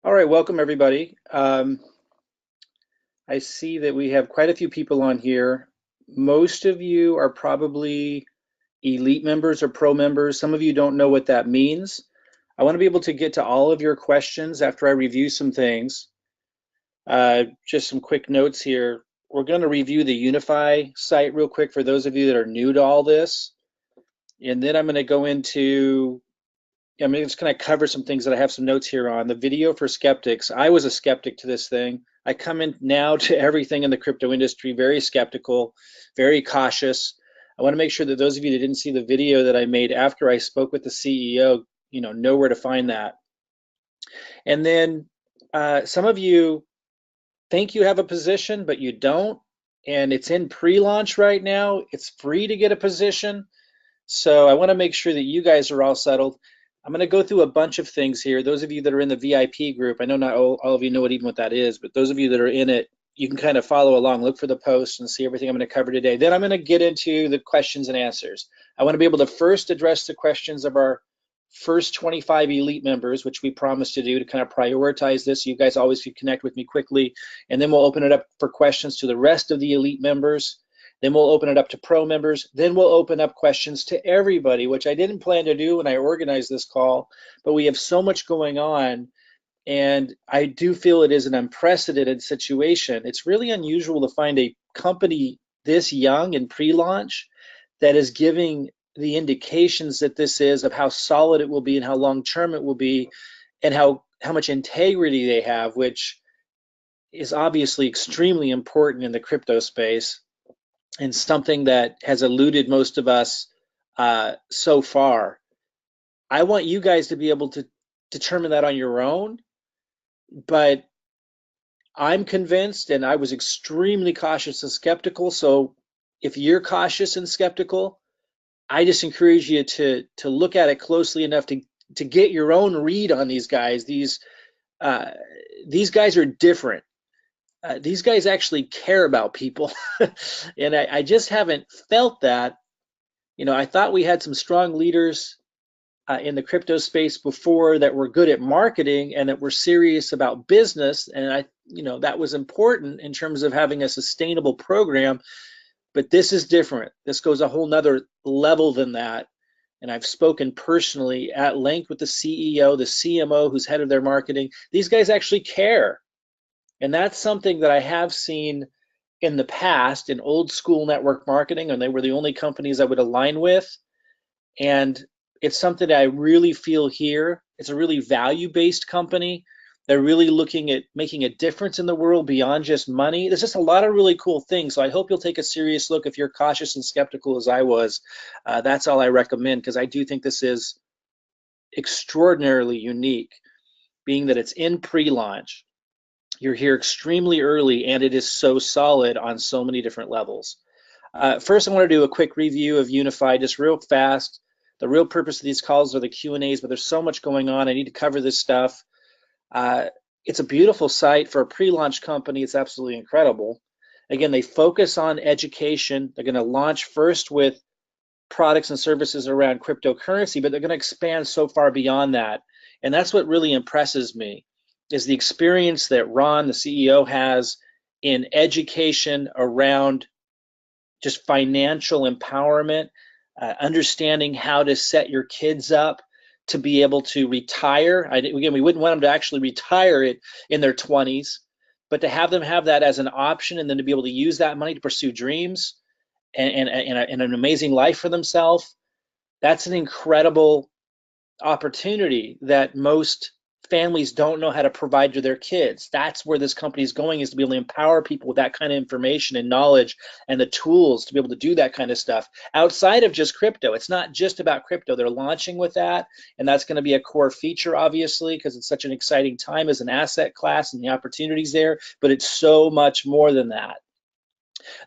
All right, welcome everybody. I see that we have quite a few people on here. Most of you are probably elite members or pro members. Some of you don't know what that means. I want to be able to get to all of your questions after I review some things. Just some quick notes here. We're going to review the Unifii site real quick for those of you that are new to all this. And then I'm going to go into just going to cover some things that I have some notes here on. The video for skeptics. I was a skeptic to this thing. I come in now to everything in the crypto industry very skeptical, very cautious. I want to make sure that those of you that didn't see the video that I made after I spoke with the CEO, know where to find that. And then some of you think you have a position, but you don't. And it's in pre-launch right now. It's free to get a position. So I want to make sure that you guys are all settled. I'm going to go through a bunch of things here. Those of you that are in the VIP group, I know not all of you know what that is, but those of you that are in it, you can kind of follow along, look for the post and see everything I'm going to cover today. Then I'm going to get into the questions and answers. I want to be able to first address the questions of our first 25 elite members, which we promised to do to kind of prioritize this. You guys always connect with me quickly. And then we'll open it up for questions to the rest of the elite members. Then we'll open it up to pro members. Then we'll open up questions to everybody, which I didn't plan to do when I organized this call, but we have so much going on. And I do feel it is an unprecedented situation. It's really unusual to find a company this young in pre-launch that is giving the indications that this is of how solid it will be and how long-term it will be and how much integrity they have, which is obviously extremely important in the crypto space and something that has eluded most of us so far. I want you guys to be able to determine that on your own, but I'm convinced, and I was extremely cautious and skeptical. So if you're cautious and skeptical, I just encourage you to look at it closely enough to get your own read on these guys. These guys are different. These guys actually care about people, and I just haven't felt that. I thought we had some strong leaders in the crypto space before that were good at marketing and that were serious about business, and that was important in terms of having a sustainable program. But this is different. This goes a whole nother level than that. And I've spoken personally at length with the CEO, the CMO, who's head of their marketing. These guys actually care. And that's something that I have seen in the past in old school network marketing, and they were the only companies I would align with. And it's something that I really feel here. It's a really value-based company. They're really looking at making a difference in the world beyond just money. There's just a lot of really cool things. So I hope you'll take a serious look if you're cautious and skeptical as I was. That's all I recommend, because I do think this is extraordinarily unique, being that it's in pre-launch. You're here extremely early, and it is so solid on so many different levels. First, I want to do a quick review of Unifii, just real fast. The real purpose of these calls are the Q&As, but there's so much going on. I need to cover this stuff. It's a beautiful site for a pre-launch company. It's absolutely incredible. Again, they focus on education. They're going to launch first with products and services around cryptocurrency, but they're going to expand so far beyond that. And that's what really impresses me, is the experience that Ron, the CEO, has in education around just financial empowerment, understanding how to set your kids up to be able to retire. Again, we wouldn't want them to actually retire it in their 20s, but to have them have that as an option and then to be able to use that money to pursue dreams and an amazing life for themselves. That's an incredible opportunity that most families don't know how to provide to their kids. That's where this company is going, is to be able to empower people with that kind of information and knowledge and the tools to be able to do that kind of stuff outside of just crypto. It's not just about crypto. They're launching with that, and that's going to be a core feature, obviously, because it's such an exciting time as an asset class and the opportunities there, but it's so much more than that.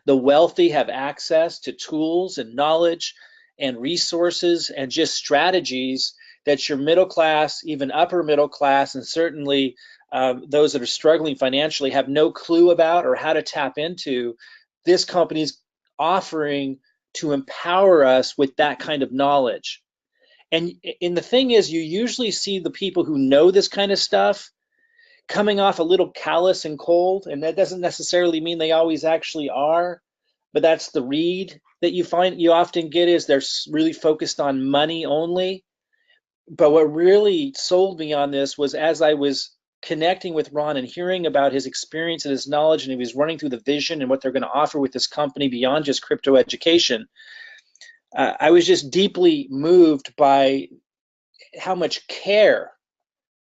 The wealthy have access to tools and knowledge and resources and just strategies that your middle class, even upper middle class, and certainly those that are struggling financially have no clue about or how to tap into. This company's offering to empower us with that kind of knowledge. And the thing is, you usually see the people who know this kind of stuff, coming off a little callous and cold, and that doesn't necessarily mean they always actually are, but that's the read that you often get is they're really focused on money only. But what really sold me on this was as I was connecting with Ron and hearing about his experience and his knowledge, and he was running through the vision and what they're going to offer with this company beyond just crypto education, I was just deeply moved by how much care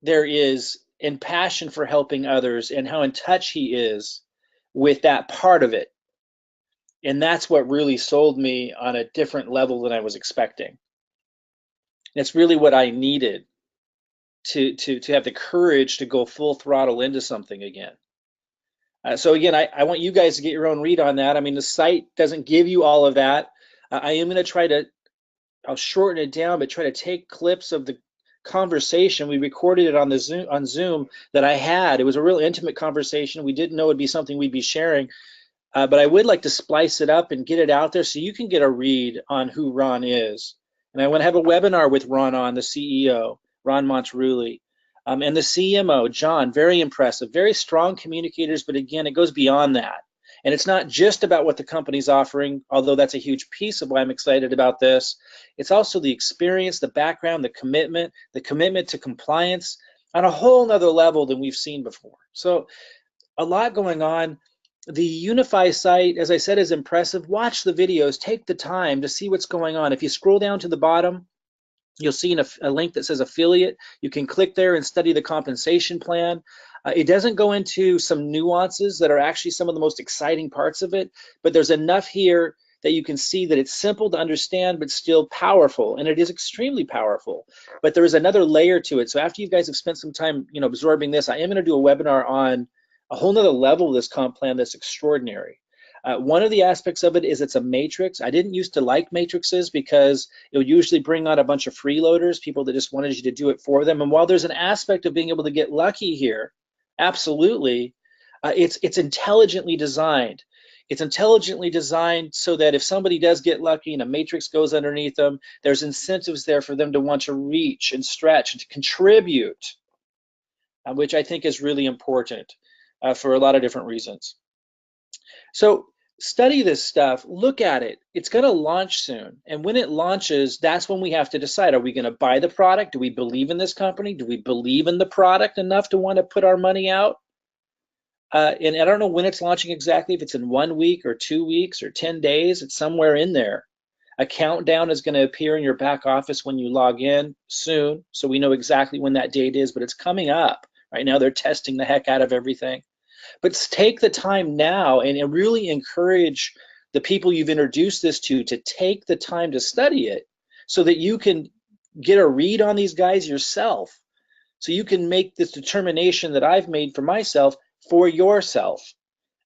there is and passion for helping others and how in touch he is with that part of it. And that's what really sold me on a different level than I was expecting. It's really what I needed to have the courage to go full throttle into something again. So again, I want you guys to get your own read on that. I mean, the site doesn't give you all of that. I am going to try to, I'll shorten it down, but try to take clips of the conversation. We recorded it on Zoom that I had. It was a real intimate conversation. We didn't know it'd be something we'd be sharing, but I would like to splice it up and get it out there so you can get a read on who Ron is. And I want to have a webinar with Ron on, the CEO, Ron Monterulli, and the CMO, John. Very impressive, very strong communicators, but again, it goes beyond that. And it's not just about what the company's offering, although that's a huge piece of why I'm excited about this. It's also the experience, the background, the commitment to compliance on a whole nother level than we've seen before. So a lot going on. The Unifii site, as I said, is impressive. Watch the videos, take the time to see what's going on. If you scroll down to the bottom, you'll see a link that says affiliate. You can click there and study the compensation plan. It doesn't go into some nuances that are actually some of the most exciting parts of it, but there's enough here that you can see that it's simple to understand, but still powerful, and it is extremely powerful. But there is another layer to it. So after you guys have spent some time, absorbing this, I am going to do a webinar on a whole nother level of this comp plan that's extraordinary. One of the aspects of it is it's a matrix. I didn't used to like matrices because it would usually bring on a bunch of freeloaders, people that just wanted you to do it for them. And while there's an aspect of being able to get lucky here, absolutely, it's intelligently designed. It's intelligently designed so that if somebody does get lucky and a matrix goes underneath them, there's incentives there for them to want to reach and stretch and to contribute, which I think is really important for a lot of different reasons. So study this stuff, look at it. It's going to launch soon. And when it launches, that's when we have to decide, are we going to buy the product? Do we believe in this company? Do we believe in the product enough to want to put our money out? And I don't know when it's launching exactly, if it's in 1 week or 2 weeks or 10 days, it's somewhere in there. A countdown is going to appear in your back office when you log in soon, so we know exactly when that date is, but it's coming up. Right now they're testing the heck out of everything. But take the time now and really encourage the people you've introduced this to take the time to study it so that you can get a read on these guys yourself. So you can make this determination that I've made for myself for yourself.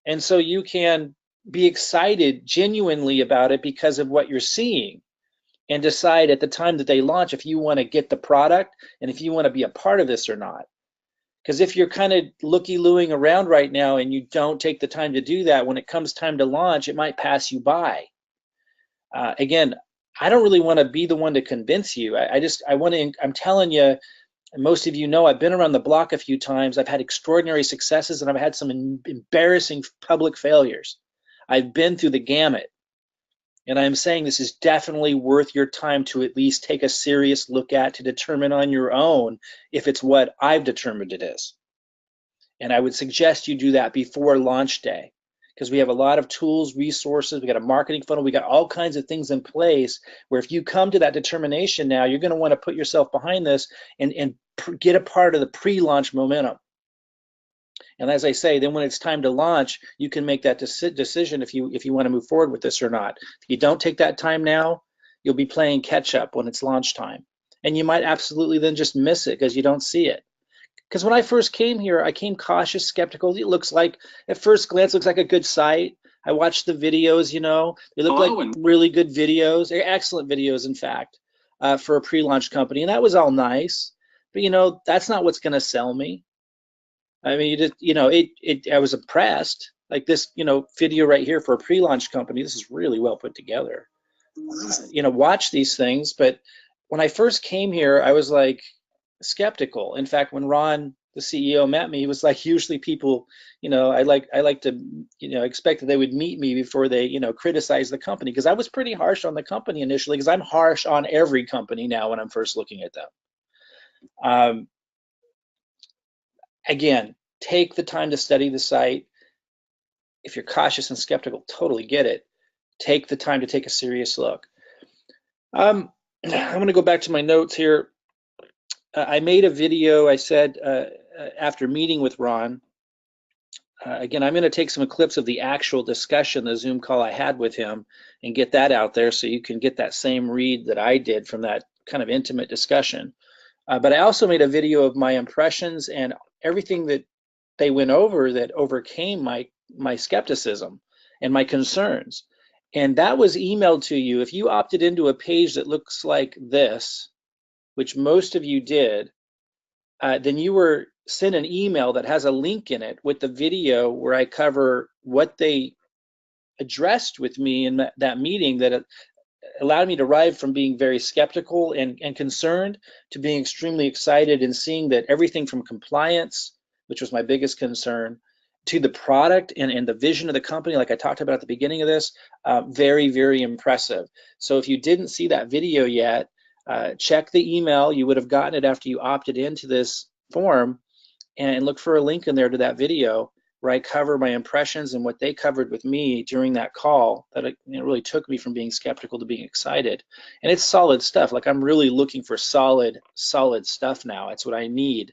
And so you can be excited genuinely about it because of what you're seeing and decide at the time that they launch if you want to get the product and if you want to be a part of this or not. Because if you're kind of looky-looing around right now and you don't take the time to do that, when it comes time to launch, it might pass you by. Again, I don't really want to be the one to convince you. I'm telling you, most of you know, I've been around the block a few times. I've had extraordinary successes and I've had some embarrassing public failures. I've been through the gamut. And I'm saying this is definitely worth your time to at least take a serious look at to determine on your own if it's what I've determined it is. And I would suggest you do that before launch day, because we have a lot of tools, resources, we got a marketing funnel, we got all kinds of things in place where if you come to that determination now, you're going to want to put yourself behind this and get a part of the pre-launch momentum. And as I say, then when it's time to launch, you can make that decision if you want to move forward with this or not. If you don't take that time now, you'll be playing catch up when it's launch time. And you might absolutely then just miss it because you don't see it. Because when I first came here, I came cautious, skeptical. It looks like, at first glance, looks like a good site. I watched the videos, they look like really good videos, excellent videos, in fact, for a pre-launch company. And that was all nice. But, that's not what's going to sell me. I mean, I was impressed. Like this, video right here for a pre-launch company. This is really well put together. Watch these things. But when I first came here, I was like skeptical. In fact, when Ron the CEO met me, he was like, usually people, I like to, expect that they would meet me before they, criticize the company, because I was pretty harsh on the company initially, because I'm harsh on every company now when I'm first looking at them. Um, Again, take the time to study the site. If you're cautious and skeptical, totally get it. Take the time to take a serious look. I'm going to go back to my notes here. I made a video, I said, after meeting with Ron. Again, I'm going to take some clips of the actual discussion, the Zoom call I had with him, and get that out there so you can get that same read that I did from that kind of intimate discussion. But I also made a video of my impressions and everything that they went over that overcame my skepticism and my concerns. And that was emailed to you. If you opted into a page that looks like this, which most of you did, then you were sent an email that has a link in it with the video where I cover what they addressed with me in that meeting that allowed me to arrive from being very skeptical and concerned to being extremely excited and seeing that everything from compliance, which was my biggest concern, to the product and the vision of the company, like I talked about at the beginning of this, very, very impressive. So if you didn't see that video yet, check the email. You would have gotten it after you opted into this form, and look for a link in there to that video where I cover my impressions and what they covered with me during that call that it really took me from being skeptical to being excited. And it's solid stuff. Like, I'm really looking for solid stuff now. That's what I need.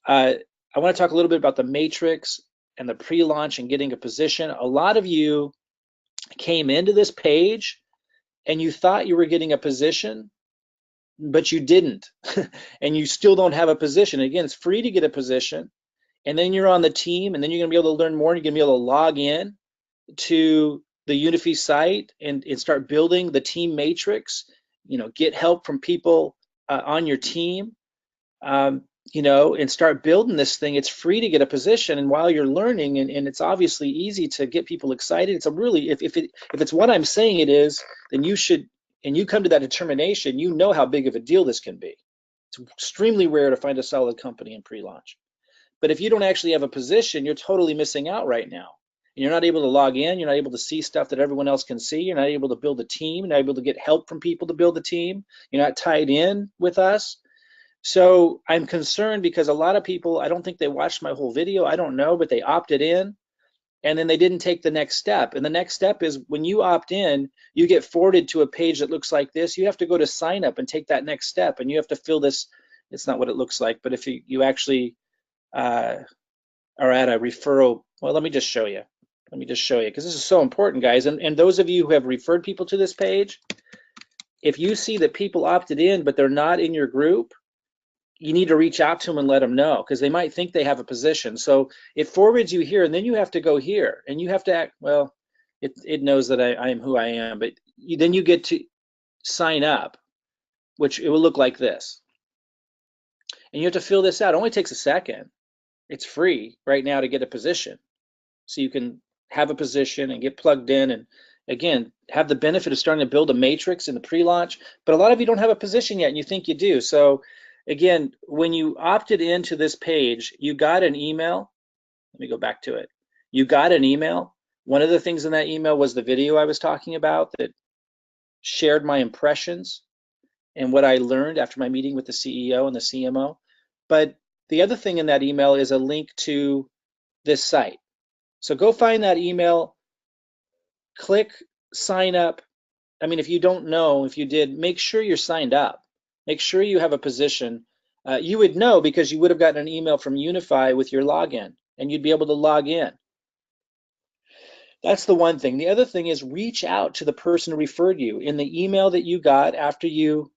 I want to talk a little bit about the matrix and the pre-launch and getting a position. A lot of you came into this page and you thought you were getting a position, but you didn't. And you still don't have a position. Again, it's free to get a position. And then you're on the team, and then you're going to be able to learn more. And you're going to be able to log in to the Unifii site and start building the team matrix. Get help from people on your team. And start building this thing. It's free to get a position, and while you're learning, and it's obviously easy to get people excited. It's a really, if it's what I'm saying it is, then you should, and you come to that determination, you know how big of a deal this can be. It's extremely rare to find a solid company in pre-launch. But if you don't actually have a position, you're totally missing out right now. And you're not able to log in, you're not able to see stuff that everyone else can see, you're not able to build a team, you're not able to get help from people to build a team, you're not tied in with us. So I'm concerned because a lot of people, I don't think they watched my whole video, I don't know, but they opted in and then they didn't take the next step. And the next step is when you opt in, you get forwarded to a page that looks like this. You have to go to sign up and take that next step, and you have to fill this. It's not what it looks like, but if you actually are at a referral, well, let me just show you. Let me just show you, because this is so important, guys. And those of you who have referred people to this page, if you see that people opted in, but they're not in your group, you need to reach out to them and let them know, because they might think they have a position. So it forwards you here, and then you have to go here, and you have to act, well, it knows that I am who I am, but then you get to sign up, which it will look like this. And you have to fill this out. It only takes a second. It's free right now to get a position. So you can have a position and get plugged in, and again, have the benefit of starting to build a matrix in the pre-launch. But a lot of you don't have a position yet, and you think you do. So again, when you opted into this page, you got an email. Let me go back to it. You got an email. One of the things in that email was the video I was talking about that shared my impressions and what I learned after my meeting with the CEO and the CMO. But the other thing in that email is a link to this site. So go find that email, click sign up. I mean, if you don't know, if you did, make sure you're signed up. Make sure you have a position. You would know because you would have gotten an email from Unifii with your login, and you'd be able to log in. That's the one thing. The other thing is reach out to the person who referred you. In the email that you got after you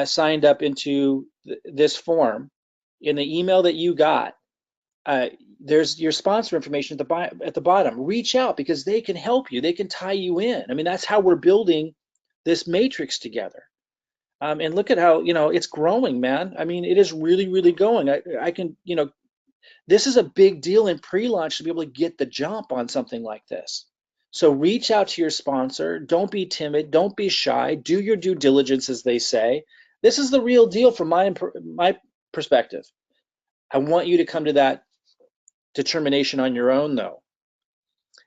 signed up into this form, in the email that you got, there's your sponsor information at the bottom. Reach out, because they can help you. They can tie you in. I mean, that's how we're building this matrix together. And look at how, it's growing, man. I mean, it is really, really going. I can, this is a big deal in pre-launch to be able to get the jump on something like this. So reach out to your sponsor. Don't be timid. Don't be shy. Do your due diligence, as they say. This is the real deal from my perspective. I want you to come to that determination on your own, though.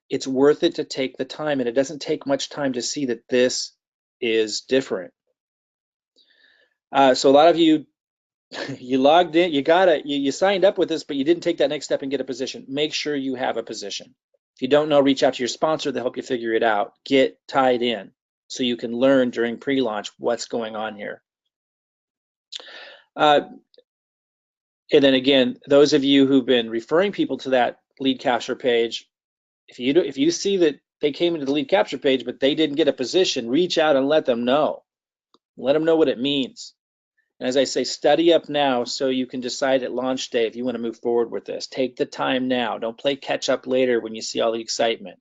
It's worth it to take the time, and it doesn't take much time to see that this is different. So a lot of you, you logged in, you signed up with this, but you didn't take that next step and get a position. Make sure you have a position. If you don't know, reach out to your sponsor. They'll help you figure it out. Get tied in so you can learn during pre-launch what's going on here. And then again, those of you who've been referring people to that lead capture page, if you see that they came into the lead capture page but they didn't get a position, reach out and let them know. Let them know what it means. And as I say, study up now so you can decide at launch day if you want to move forward with this. Take the time now. Don't play catch up later when you see all the excitement.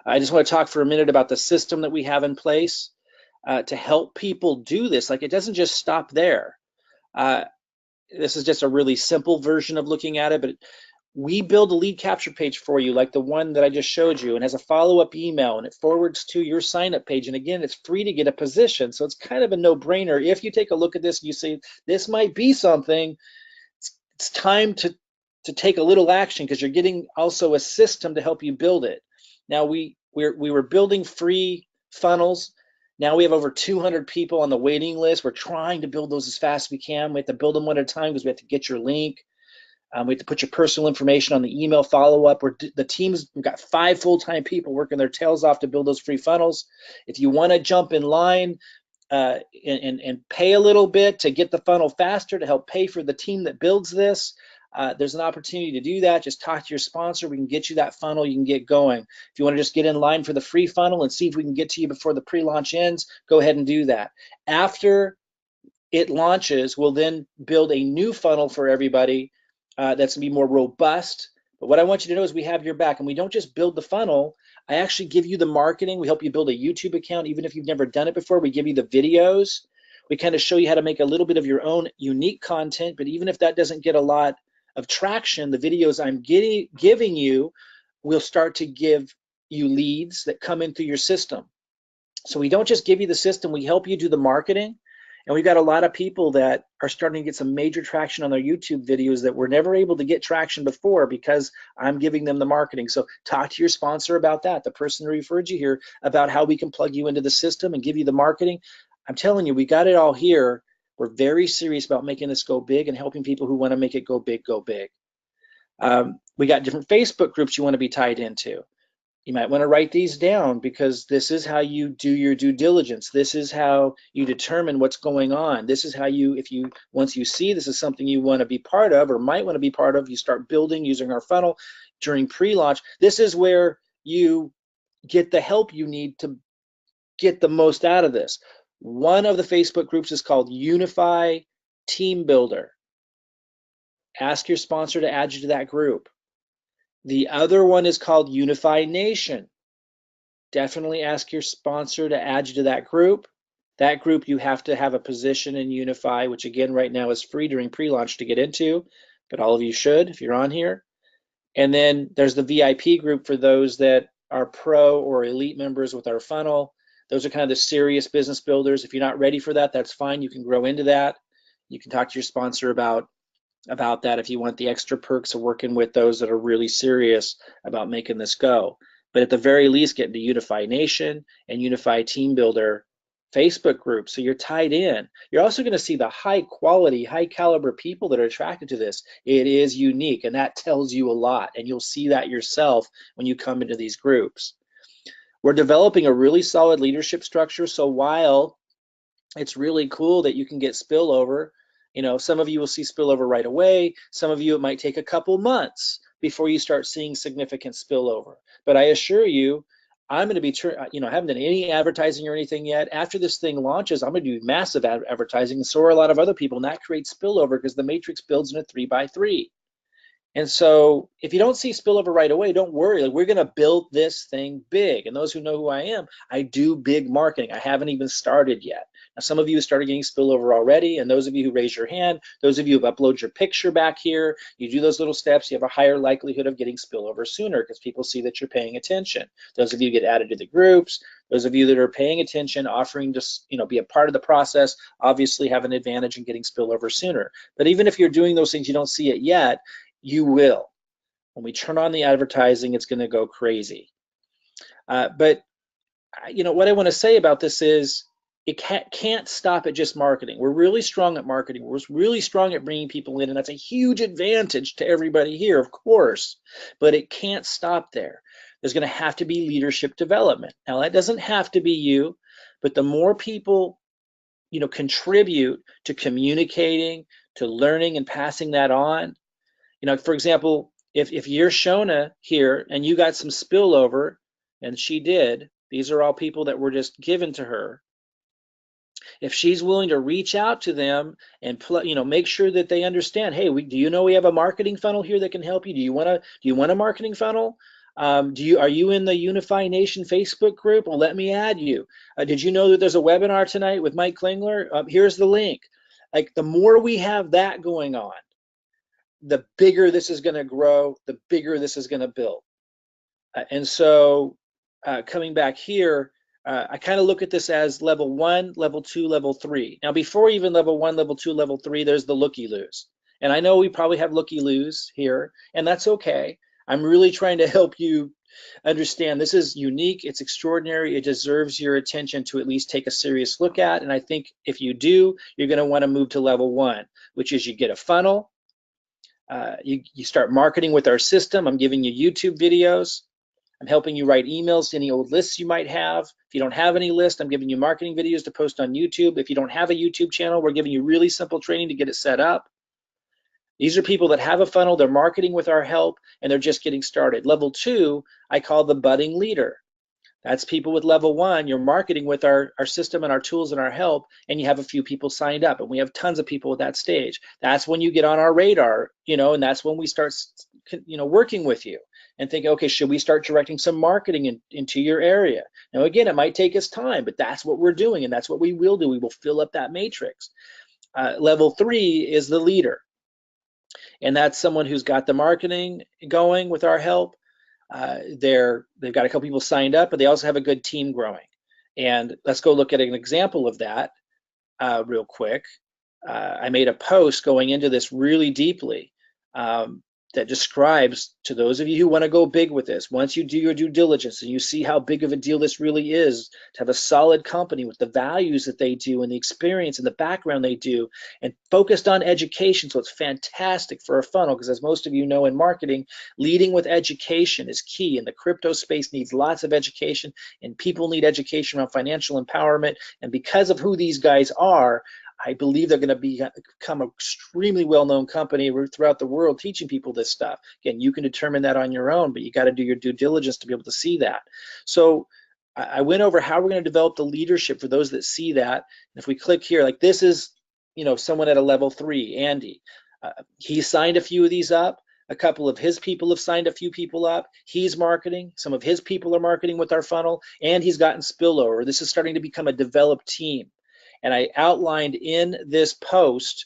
I just want to talk for a minute about the system that we have in place to help people do this. Like, it doesn't just stop there. This is just a really simple version of looking at it, but we build a lead capture page for you, like the one that I just showed you, and has a follow-up email, and it forwards to your sign-up page. And again, it's free to get a position, so it's kind of a no-brainer. If you take a look at this and you say, this might be something, it's time to take a little action, because you're getting also a system to help you build it. Now, we were building free funnels. Now we have over 200 people on the waiting list. We're trying to build those as fast as we can. We have to build them one at a time because we have to get your link. We have to put your personal information on the email follow-up. We've got 5 full-time people working their tails off to build those free funnels. If you want to jump in line and pay a little bit to get the funnel faster, to help pay for the team that builds this, there's an opportunity to do that. Just talk to your sponsor. We can get you that funnel. You can get going. If you want to just get in line for the free funnel and see if we can get to you before the pre-launch ends, go ahead and do that. After it launches, we'll then build a new funnel for everybody that's going to be more robust. But what I want you to know is we have your back, and we don't just build the funnel. I actually give you the marketing. We help you build a YouTube account. Even if you've never done it before, we give you the videos. We kind of show you how to make a little bit of your own unique content. But even if that doesn't get a lot of traction, the videos I'm giving you will start to give you leads that come in through your system. So we don't just give you the system, we help you do the marketing. And we've got a lot of people that are starting to get some major traction on their YouTube videos that were never able to get traction before because I'm giving them the marketing. So talk to your sponsor about that, the person who referred you here, about how we can plug you into the system and give you the marketing. I'm telling you, we got it all here. We're very serious about making this go big and helping people who want to make it go big, go big. We got different Facebook groups you want to be tied into. You might want to write these down, because this is how you do your due diligence. This is how you determine what's going on. This is how once you see this is something you want to be part of or might want to be part of, you start building using our funnel during pre-launch. This is where you get the help you need to get the most out of this. One of the Facebook groups is called Unifii Team Builder. Ask your sponsor to add you to that group. The other one is called Unifii Nation. Definitely ask your sponsor to add you to that group. That group, you have to have a position in Unifii, which again right now is free during pre-launch to get into, but all of you should if you're on here. And then there's the VIP group for those that are pro or elite members with our funnel. Those are kind of the serious business builders. If you're not ready for that, that's fine. You can grow into that. You can talk to your sponsor about that if you want the extra perks of working with those that are really serious about making this go. But at the very least, get into Unifii Nation and Unifii Team Builder Facebook group, so you're tied in. You're also going to see the high quality, high caliber people that are attracted to this. It is unique, and that tells you a lot, and you'll see that yourself when you come into these groups. We're developing a really solid leadership structure, so while it's really cool that you can get spillover, some of you will see spillover right away. Some of you, it might take a couple months before you start seeing significant spillover. But I assure you, I'm going to be, I haven't done any advertising or anything yet. After this thing launches, I'm going to do massive advertising, and so are a lot of other people, and that creates spillover because the matrix builds in a 3x3. And so if you don't see spillover right away, don't worry. Like, we're going to build this thing big. And those who know who I am, I do big marketing. I haven't even started yet. Now, some of you started getting spillover already, and those of you who raise your hand, those of you who have uploaded your picture back here, you do those little steps, you have a higher likelihood of getting spillover sooner because people see that you're paying attention. Those of you get added to the groups, those of you that are paying attention, offering to be a part of the process, obviously have an advantage in getting spillover sooner. But even if you're doing those things, you don't see it yet, you will. When we turn on the advertising, it's going to go crazy. But what I want to say about this is it can't stop at just marketing. We're really strong at marketing. We're really strong at bringing people in, and that's a huge advantage to everybody here, of course, but it can't stop there. There's going to have to be leadership development. Now, that doesn't have to be you, but the more people contribute to communicating, to learning and passing that on, for example, if you're Shona here and you got some spillover, and she did, these are all people that were just given to her. If she's willing to reach out to them and make sure that they understand, hey, do you know we have a marketing funnel here that can help you? Do you want a marketing funnel? Are you in the Unifii Nation Facebook group? Well, let me add you. Did you know that there's a webinar tonight with Mike Klingler? Here's the link. Like, the more we have that going on, the bigger this is going to grow, the bigger this is going to build. And so coming back here, I kind of look at this as level 1, level 2, level 3. Now, before even level 1, level 2, level 3, there's the looky-loos. And I know we probably have looky-loos here, and that's okay. I'm really trying to help you understand this is unique, it's extraordinary, it deserves your attention to at least take a serious look at. And I think if you do, you're going to want to move to level 1, which is you get a funnel, you start marketing with our system. I'm giving you YouTube videos. I'm helping you write emails to any old lists you might have. If you don't have any list, I'm giving you marketing videos to post on YouTube. If you don't have a YouTube channel, we're giving you really simple training to get it set up. These are people that have a funnel, they're marketing with our help, and they're just getting started. Level 2, I call the budding leader. That's people with level 1, you're marketing with our system and our tools and our help, and you have a few people signed up, and we have tons of people at that stage. That's when you get on our radar, and that's when we start, working with you and think, okay, should we start directing some marketing into your area? Now, again, it might take us time, but that's what we're doing, and that's what we will do. We will fill up that matrix. Level 3 is the leader, and that's someone who's got the marketing going with our help. They've got a couple people signed up, but they also have a good team growing. And let's go look at an example of that real quick. I made a post going into this really deeply that describes, to those of you who want to go big with this, once you do your due diligence and you see how big of a deal this really is, to have a solid company with the values that they do and the experience and the background they do, and focused on education. So it's fantastic for a funnel, because as most of you know in marketing, leading with education is key, and the crypto space needs lots of education, and people need education around financial empowerment. And because of who these guys are, I believe they're going to become an extremely well-known company throughout the world teaching people this stuff. Again, you can determine that on your own, but you got to do your due diligence to be able to see that. So I went over how we're going to develop the leadership for those that see that. And if we click here, like this is, someone at a level 3, Andy. He signed a few of these up. A couple of his people have signed a few people up. He's marketing. Some of his people are marketing with our funnel, and he's gotten spillover. This is starting to become a developed team. And I outlined in this post,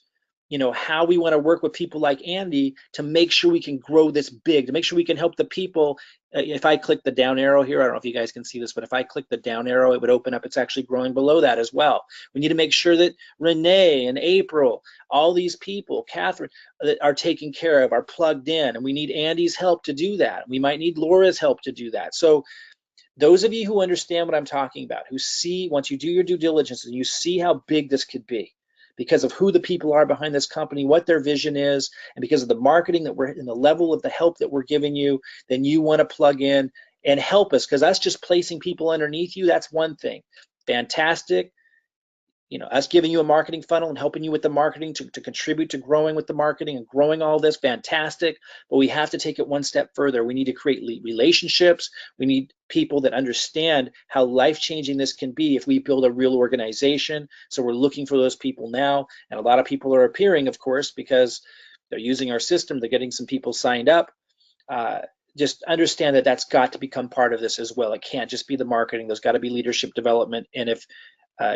how we want to work with people like Andy to make sure we can grow this big, to make sure we can help the people. If I click the down arrow here, I don't know if you guys can see this, but if I click the down arrow, it would open up. It's actually growing below that as well. We need to make sure that Renee and April, all these people, Catherine, that are taken care of, are plugged in, and we need Andy's help to do that. We might need Laura's help to do that. So those of you who understand what I'm talking about, who see, once you do your due diligence and you see how big this could be because of who the people are behind this company, what their vision is, and because of the marketing that we're in, the level of the help that we're giving you, then you want to plug in and help us, because that's just placing people underneath you. That's one thing. Fantastic. Us giving you a marketing funnel and helping you with the marketing to contribute to growing with the marketing and growing all this, fantastic. But we have to take it one step further. We need to create relationships. We need people that understand how life-changing this can be if we build a real organization. So we're looking for those people now. And a lot of people are appearing, of course, because they're using our system. They're getting some people signed up. Just understand that that's got to become part of this as well. It can't just be the marketing. There's got to be leadership development. And if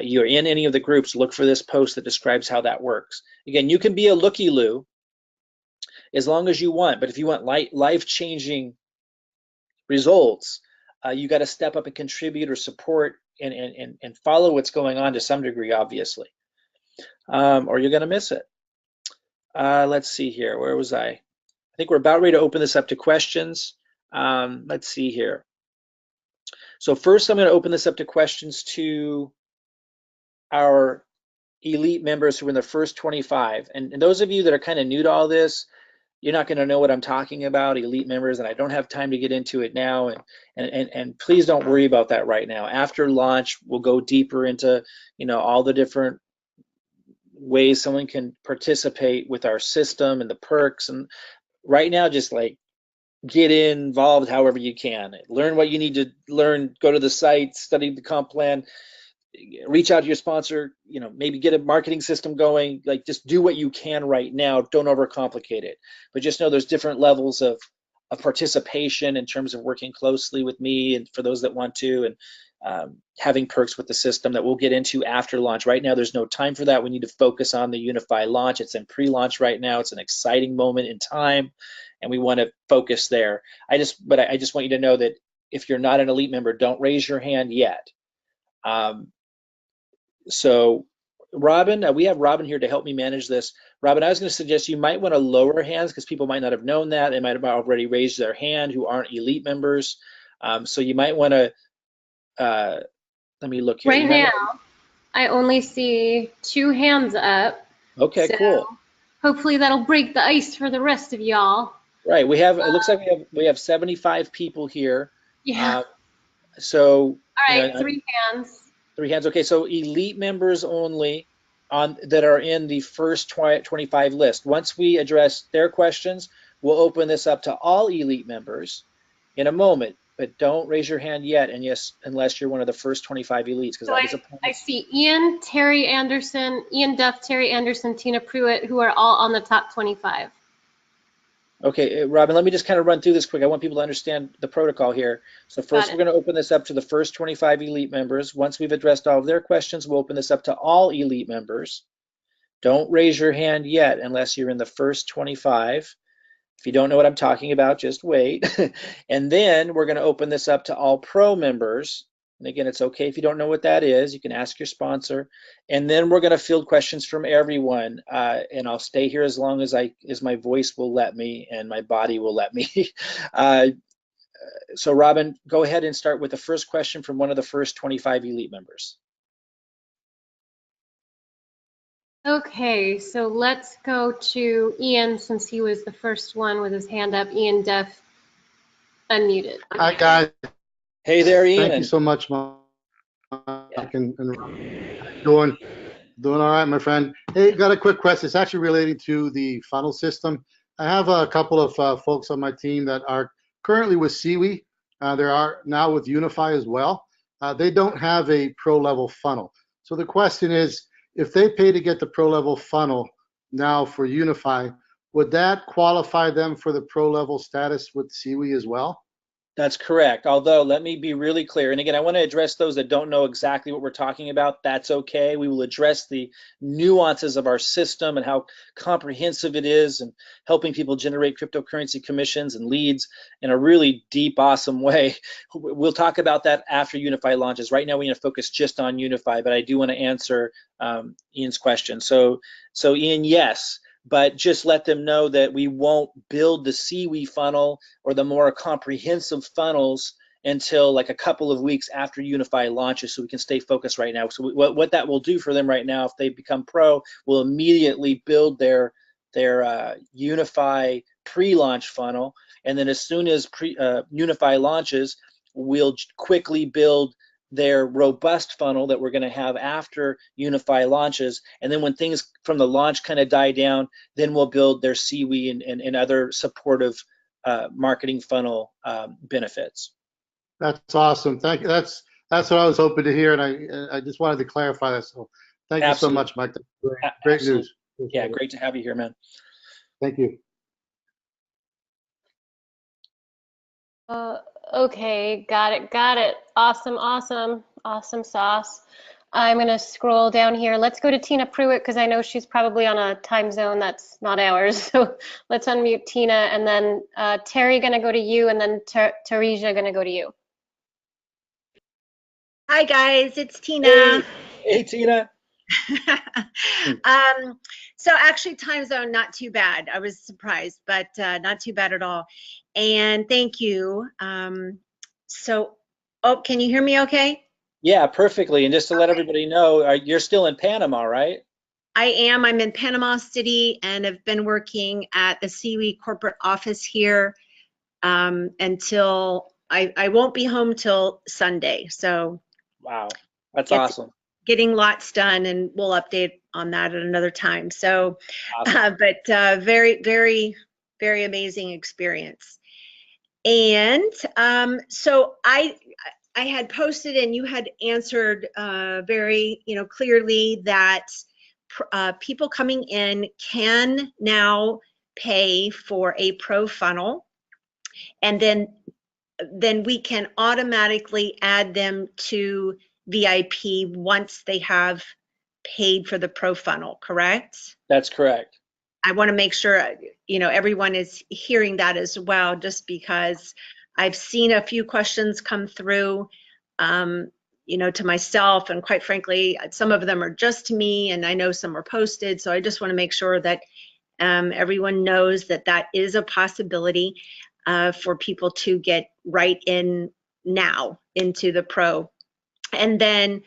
you're in any of the groups, look for this post that describes how that works. Again, you can be a looky-loo as long as you want, but if you want life-changing results, you got to step up and contribute or support and follow what's going on to some degree, obviously, or you're going to miss it. Let's see here. Where was I? I think we're about ready to open this up to questions. Let's see here. So first, I'm going to open this up to questions to our elite members who are in the first 25. And those of you that are kind of new to all this, you're not going to know what I'm talking about, elite members, and I don't have time to get into it now. And please don't worry about that right now. After launch, we'll go deeper into, you know, all the different ways someone can participate with our system and the perks. And right now, just like get involved however you can. Learn what you need to learn, go to the site, study the comp plan, reach out to your sponsor, you know, maybe get a marketing system going, like just do what you can right now. Don't overcomplicate it, but just know there's different levels of participation in terms of working closely with me and for those that want to, and having perks with the system that we'll get into after launch. Right now, there's no time for that. We need to focus on the Unifii launch. It's in pre-launch right now. It's an exciting moment in time, and we want to focus there. I just want you to know that if you're not an elite member, don't raise your hand yet. So Robin, we have Robin here to help me manage this. Robin, I was going to suggest you might want to lower hands because people might not have known that. They might have already raised their hand who aren't elite members. So you might want to, let me look here. Right now, I only see 2 hands up. Okay, so cool. Hopefully that'll break the ice for the rest of y'all. Right, we have, it looks like we have 75 people here. Yeah. So, All right, you know, 3 hands. 3 hands. Okay, so elite members only on that are in the first 25 list. Once we address their questions, we'll open this up to all elite members in a moment. But don't raise your hand yet, and yes, unless you're one of the first 25 elites, because So that is a I see Ian, Terry Anderson, Ian Duff, Terry Anderson, Tina Pruitt, who are all on the top 25. Okay, Robin, let me just kind of run through this quick. I want people to understand the protocol here. So first, we're going to open this up to the first 25 elite members. Once we've addressed all of their questions, we'll open this up to all elite members. Don't raise your hand yet unless you're in the first 25. If you don't know what I'm talking about, just wait. And then we're going to open this up to all pro members. And again, it's okay if you don't know what that is. You can ask your sponsor. And then we're going to field questions from everyone. And I'll stay here as long as my voice will let me and my body will let me. So Robin, go ahead and start with the first question from one of the first 25 elite members. Okay, so let's go to Ian since he was the first one with his hand up. Ian Duff, unmuted. Hi, guys. Hey there, Ian. Thank you so much, Mike. And doing all right, my friend. Hey, got a quick question. It's actually relating to the funnel system. I have a couple of folks on my team that are currently with Seaweed. There are now with Unifii as well. They don't have a pro level funnel. So the question is, if they pay to get the pro level funnel now for Unifii, would that qualify them for the pro level status with Seaweed as well? That's correct. Although, let me be really clear. And again, I want to address those that don't know exactly what we're talking about. That's okay. We will address the nuances of our system and how comprehensive it is and helping people generate cryptocurrency commissions and leads in a really deep, awesome way. We'll talk about that after Unifii launches. Right now, we need to focus just on Unifii, but I do want to answer Ian's question. So Ian, yes. But just let them know that we won't build the Seaweed funnel or the more comprehensive funnels until like a couple of weeks after Unifii launches, so we can stay focused right now. So what that will do for them right now, if they become pro, will immediately build their Unifii pre-launch funnel, and then as soon as Unifii launches, we'll quickly build their robust funnel that we're going to have after Unifii launches. And then when things from the launch kind of die down, then we'll build their Seaweed and other supportive marketing funnel benefits. That's awesome. Thank you. That's what I was hoping to hear, and I just wanted to clarify that. So thank you so much, Mike. Great news. Yeah, great to have you here, man. Thank you. Okay, got it. Awesome sauce. I'm going to scroll down here. Let's go to Tina Pruitt because I know she's probably on a time zone that's not ours. So let's unmute Tina, and then Terry going to go to you, and then Tarisha going to go to you. Hi guys, it's Tina. Hey Tina. So actually time zone, not too bad. I was surprised, but not too bad at all. And thank you. Oh, can you hear me okay? Yeah, perfectly. And just to let everybody know, you're still in Panama, right? I am. I'm in Panama City and have been working at the CWE corporate office here until I won't be home till Sunday. So Wow, that's it's awesome. getting lots done, and we'll update on that at another time. So, Awesome. very, very, very amazing experience. And so I had posted, and you had answered very, clearly that people coming in can now pay for a pro funnel, and then we can automatically add them to VIP once they have paid for the pro funnel, correct? That's correct. I want to make sure, everyone is hearing that as well, just because I've seen a few questions come through, to myself, and quite frankly, some of them are just to me, and I know some are posted. So I just want to make sure that everyone knows that that is a possibility for people to get right in now into the pro. And then,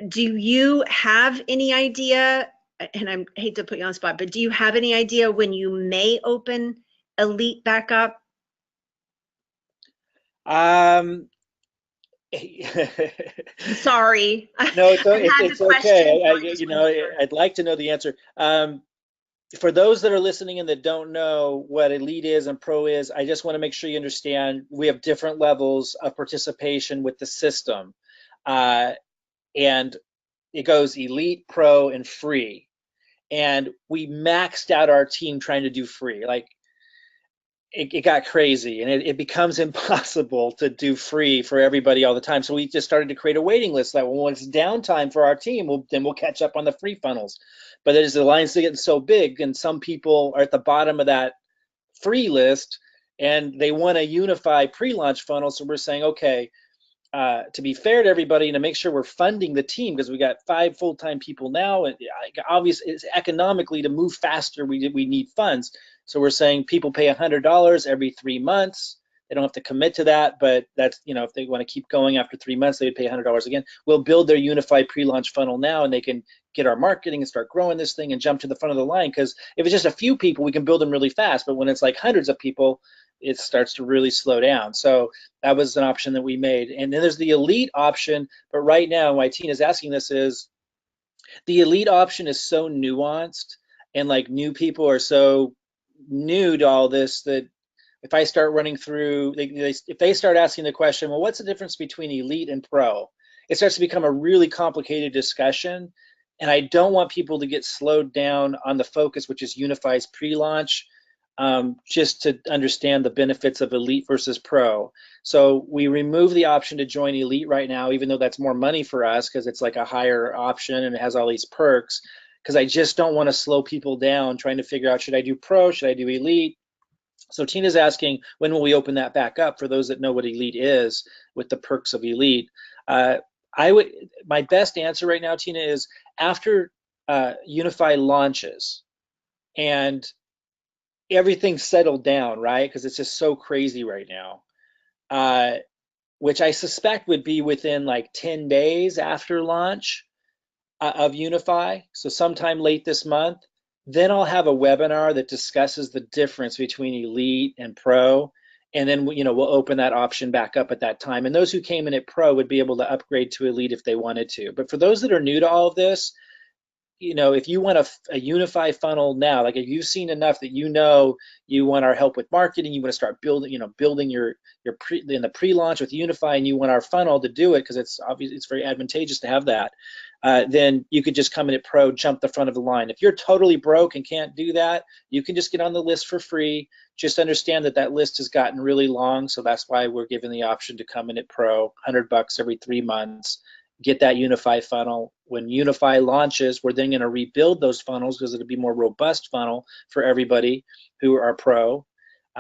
do you have any idea, and I hate to put you on the spot, but do you have any idea when you may open Elite back up? Sorry. No, I've had it's the question, okay. so I just want to make sure. I'd like to know the answer. For those that are listening and that don't know what Elite is and Pro is, I just want to make sure you understand we have different levels of participation with the system. And it goes Elite, Pro, and Free. And we maxed out our team trying to do free. Like it got crazy, and it becomes impossible to do free for everybody all the time. So we just started to create a waiting list that when it's downtime for our team, we'll catch up on the free funnels. But as the lines are getting so big, and some people are at the bottom of that free list, and they want a Unifii pre-launch funnel. So we're saying, okay, to be fair to everybody and to make sure we're funding the team, because we got 5 full-time people now, and obviously it's economically to move faster, we need funds. So we're saying people pay $100 every 3 months. They don't have to commit to that, but that's, if they want to keep going after 3 months, they would pay $100 again. We'll build their Unifii pre-launch funnel now, and they can get our marketing and start growing this thing and jump to the front of the line. Because if it's just a few people, we can build them really fast. But when it's like hundreds of people, it starts to really slow down. So that was an option that we made. And then there's the Elite option. But right now, why Tina's asking this is the Elite option is so nuanced, and like new people are so new to all this that if I start running through, if they start asking the question, well, what's the difference between Elite and Pro? It starts to become a really complicated discussion. And I don't want people to get slowed down on the focus, which is Unifii's pre-launch, just to understand the benefits of Elite versus Pro. So we remove the option to join Elite right now, even though that's more money for us because it's like a higher option and it has all these perks, because I just don't want to slow people down trying to figure out, should I do Pro, should I do Elite? So Tina's asking, when will we open that back up for those that know what Elite is with the perks of Elite? My best answer right now, Tina, is after Unifii launches and everything's settled down, right? Because it's just so crazy right now, which I suspect would be within like 10 days after launch of Unifii, so sometime late this month. Then I'll have a webinar that discusses the difference between Elite and Pro, and then we'll open that option back up at that time. And those who came in at Pro would be able to upgrade to Elite if they wanted to. But for those that are new to all of this, if you want a Unifii funnel now, like if you've seen enough that you want our help with marketing, you want to start building, building your in the pre-launch with Unifii, and you want our funnel to do it because it's obviously very advantageous to have that. Then you could just come in at Pro, jump the front of the line. If you're totally broke and can't do that, you can just get on the list for free. Just understand that list has gotten really long, so that's why we're giving the option to come in at Pro, $100 every 3 months, get that Unifii funnel. When Unifii launches, we're then going to rebuild those funnels because it'll be a more robust funnel for everybody who are pro,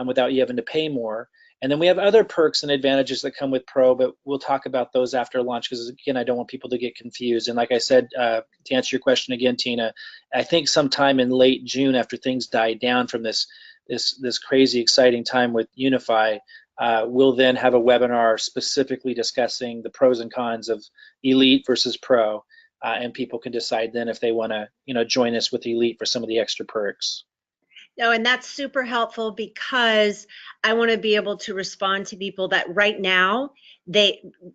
without you having to pay more. And then we have other perks and advantages that come with pro, but we'll talk about those after launch because, again, I don't want people to get confused. And like I said, to answer your question again, Tina, I think sometime in late June, after things die down from this crazy exciting time with Unifii, we'll then have a webinar specifically discussing the pros and cons of Elite versus Pro, and people can decide then if they want to, join us with Elite for some of the extra perks. No, and that's super helpful because I want to be able to respond to people that right now,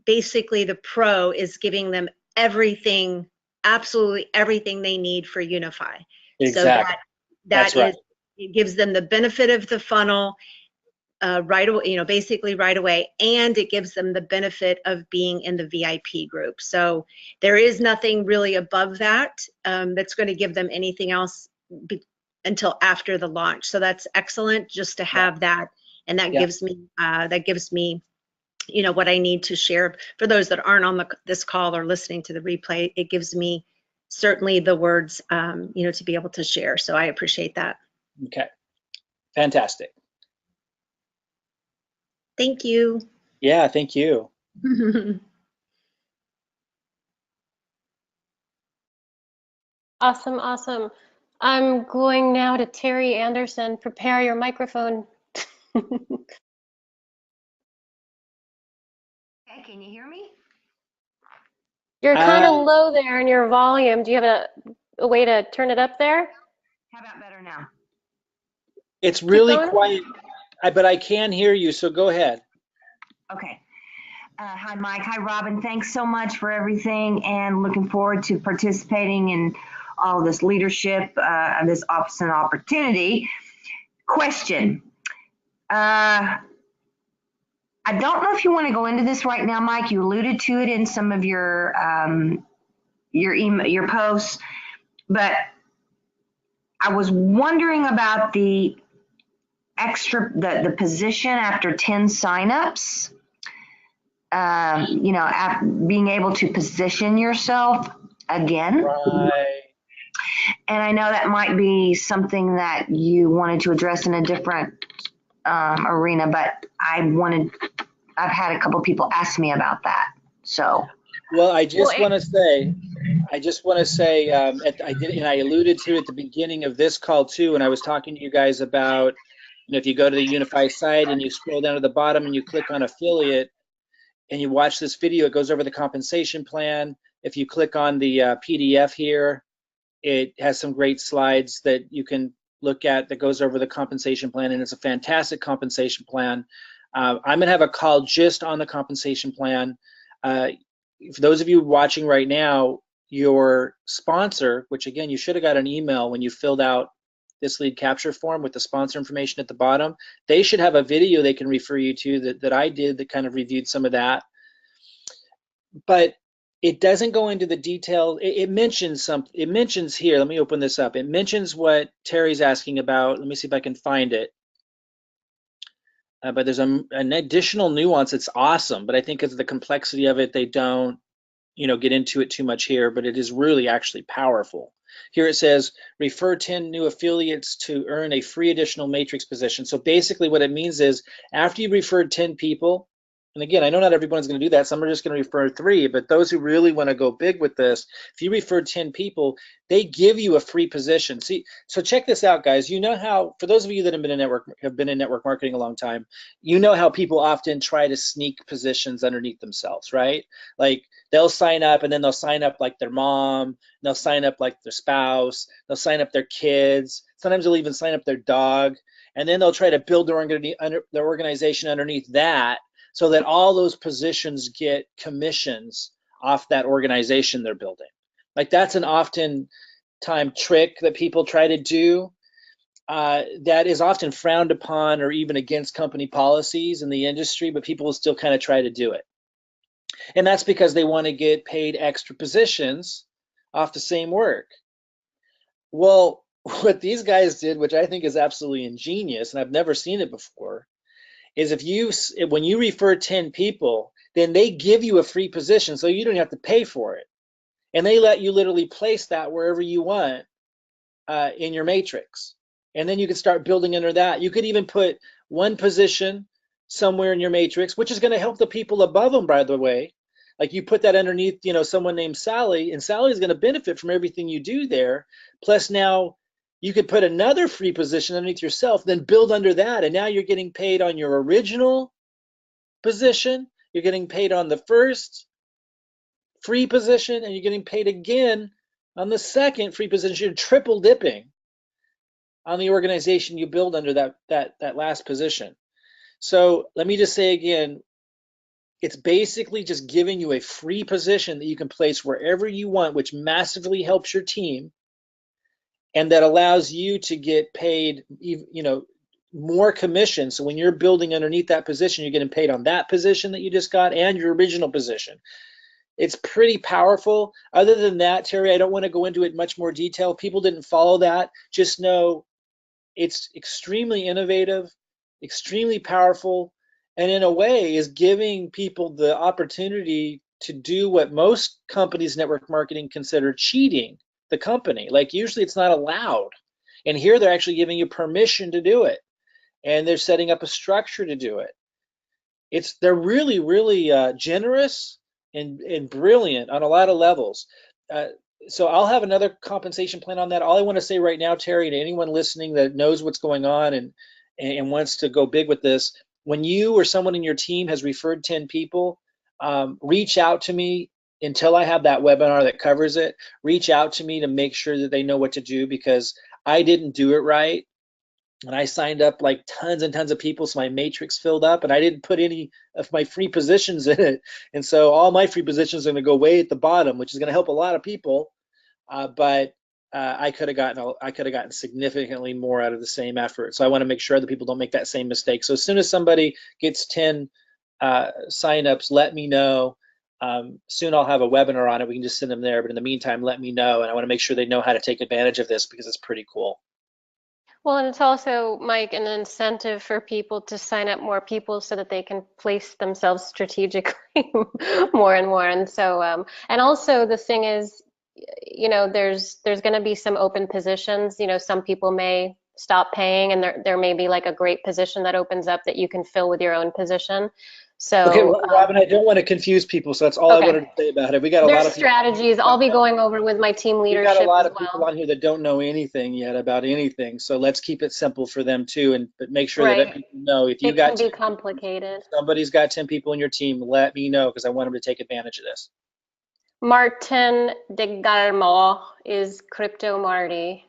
basically the pro is giving them everything, absolutely everything they need for Unifii. Exactly. So That's right. it gives them the benefit of the funnel right away, basically right away, and it gives them the benefit of being in the VIP group. So there is nothing really above that that's going to give them anything else until after the launch. So that's excellent just to have that, and that gives me what I need to share for those that aren't on this call or listening to the replay. It gives me certainly the words to be able to share. So I appreciate that. Okay, fantastic. Thank you. Yeah, thank you. Awesome, awesome. I'm going now to Terry Anderson. Prepare your microphone. Okay, can you hear me? You're kind of low there in your volume. Do you have a way to turn it up there? How about better now? It's really quiet, but I can hear you, so go ahead. Okay. Hi, Mike. Hi, Robin. Thanks so much for everything, and looking forward to participating in all this leadership and this office and opportunity. Question. I don't know if you want to go into this right now, Mike. You alluded to it in some of your email, your posts, but I was wondering about the position after 10 signups. Being able to position yourself again. Right. And I know that might be something that you wanted to address in a different arena, but I've had a couple people ask me about that. So. Well, I just want to say, I did, and I alluded to at the beginning of this call too, when I was talking to you guys about, if you go to the Unifii site and you scroll down to the bottom and you click on affiliate, and you watch this video, it goes over the compensation plan. If you click on the PDF here, it has some great slides that you can look at that goes over the compensation plan, and it's a fantastic compensation plan. I'm gonna have a call just on the compensation plan. For those of you watching right now, your sponsor, which again, you should have got an email when you filled out this lead capture form with the sponsor information at the bottom, they should have a video they can refer you to that I did that kind of reviewed some of that. But it doesn't go into the detail. It mentions something. It mentions here, let me open this up. It mentions what Terry's asking about. Let me see if I can find it. But there's an additional nuance. It's awesome, but I think because of the complexity of it, they don't get into it too much here, but it is really actually powerful. Here it says, refer 10 new affiliates to earn a free additional matrix position. So basically what it means is after you referred 10 people, and again, I know not everyone's going to do that. Some are just going to refer 3, but those who really want to go big with this, if you refer 10 people, they give you a free position. See, so check this out, guys. You know how, for those of you that have been in network marketing a long time, you know how people often try to sneak positions underneath themselves, right? Like they'll sign up and then they'll sign up like their mom, they'll sign up like their spouse, they'll sign up their kids, sometimes they'll even sign up their dog, and then they'll try to build their organization underneath that, so that all those positions get commissions off that organization they're building. Like that's an often time trick that people try to do that is often frowned upon or even against company policies in the industry, but people will still kind of try to do it. And that's because they want to get paid extra positions off the same work. Well, what these guys did, which I think is absolutely ingenious, and I've never seen it before, is when you refer 10 people, then they give you a free position so you don't have to pay for it. And they let you literally place that wherever you want in your matrix. And then you can start building under that. You could even put one position somewhere in your matrix, which is going to help the people above them, by the way. Like you put that underneath, you know, someone named Sally, and Sally is going to benefit from everything you do there. Plus now you could put another free position underneath yourself, then build under that. And now you're getting paid on your original position. You're getting paid on the first free position, and you're getting paid again on the second free position. You're triple dipping on the organization you build under that last position. So let me just say again, it's basically just giving you a free position that you can place wherever you want, which massively helps your team, and that allows you to get paid, you know, more commission. So when you're building underneath that position, you're getting paid on that position that you just got and your original position. It's pretty powerful. Other than that, Terry, I don't want to go into it much more detail. People didn't follow that. Just know it's extremely innovative, extremely powerful, and in a way is giving people the opportunity to do what most companies network marketing consider cheating the company. Like usually it's not allowed. And here they're actually giving you permission to do it. And they're setting up a structure to do it. They're really, really generous and brilliant on a lot of levels. So I'll have another compensation plan on that. All I want to say right now, Terry, to anyone listening that knows what's going on and wants to go big with this, when you or someone in your team has referred 10 people, reach out to me until I have that webinar that covers it. Reach out to me to make sure that they know what to do, because I didn't do it right. And I signed up like tons and tons of people, so my matrix filled up, and I didn't put any of my free positions in it. And so all my free positions are going to go way at the bottom, which is going to help a lot of people. But I could have gotten significantly more out of the same effort. So I want to make sure that people don't make that same mistake. So as soon as somebody gets 10 signups, let me know. Soon I'll have a webinar on it. We can just send them there. But in the meantime, let me know, and I want to make sure they know how to take advantage of this because it's pretty cool. Well, and it's also, Mike, an incentive for people to sign up more people so that they can place themselves strategically more and more. And so, and also the thing is, you know, there's going to be some open positions. You know, some people may stop paying, and there may be like a great position that opens up that you can fill with your own position. Okay, So, Robin, I don't want to confuse people, so that's all I okay. wanted to say about it. We got a lot There's of people. strategies I'll be going over with my team We got a leadership lot as of people well. on here that don't know anything yet about anything, so let's keep it simple for them too, but make sure that Right. people know if you It got can be 10 people, complicated. somebody's got 10 people in your team, let me know because I want them to take advantage of this. Martin de Galmo is Crypto Marty.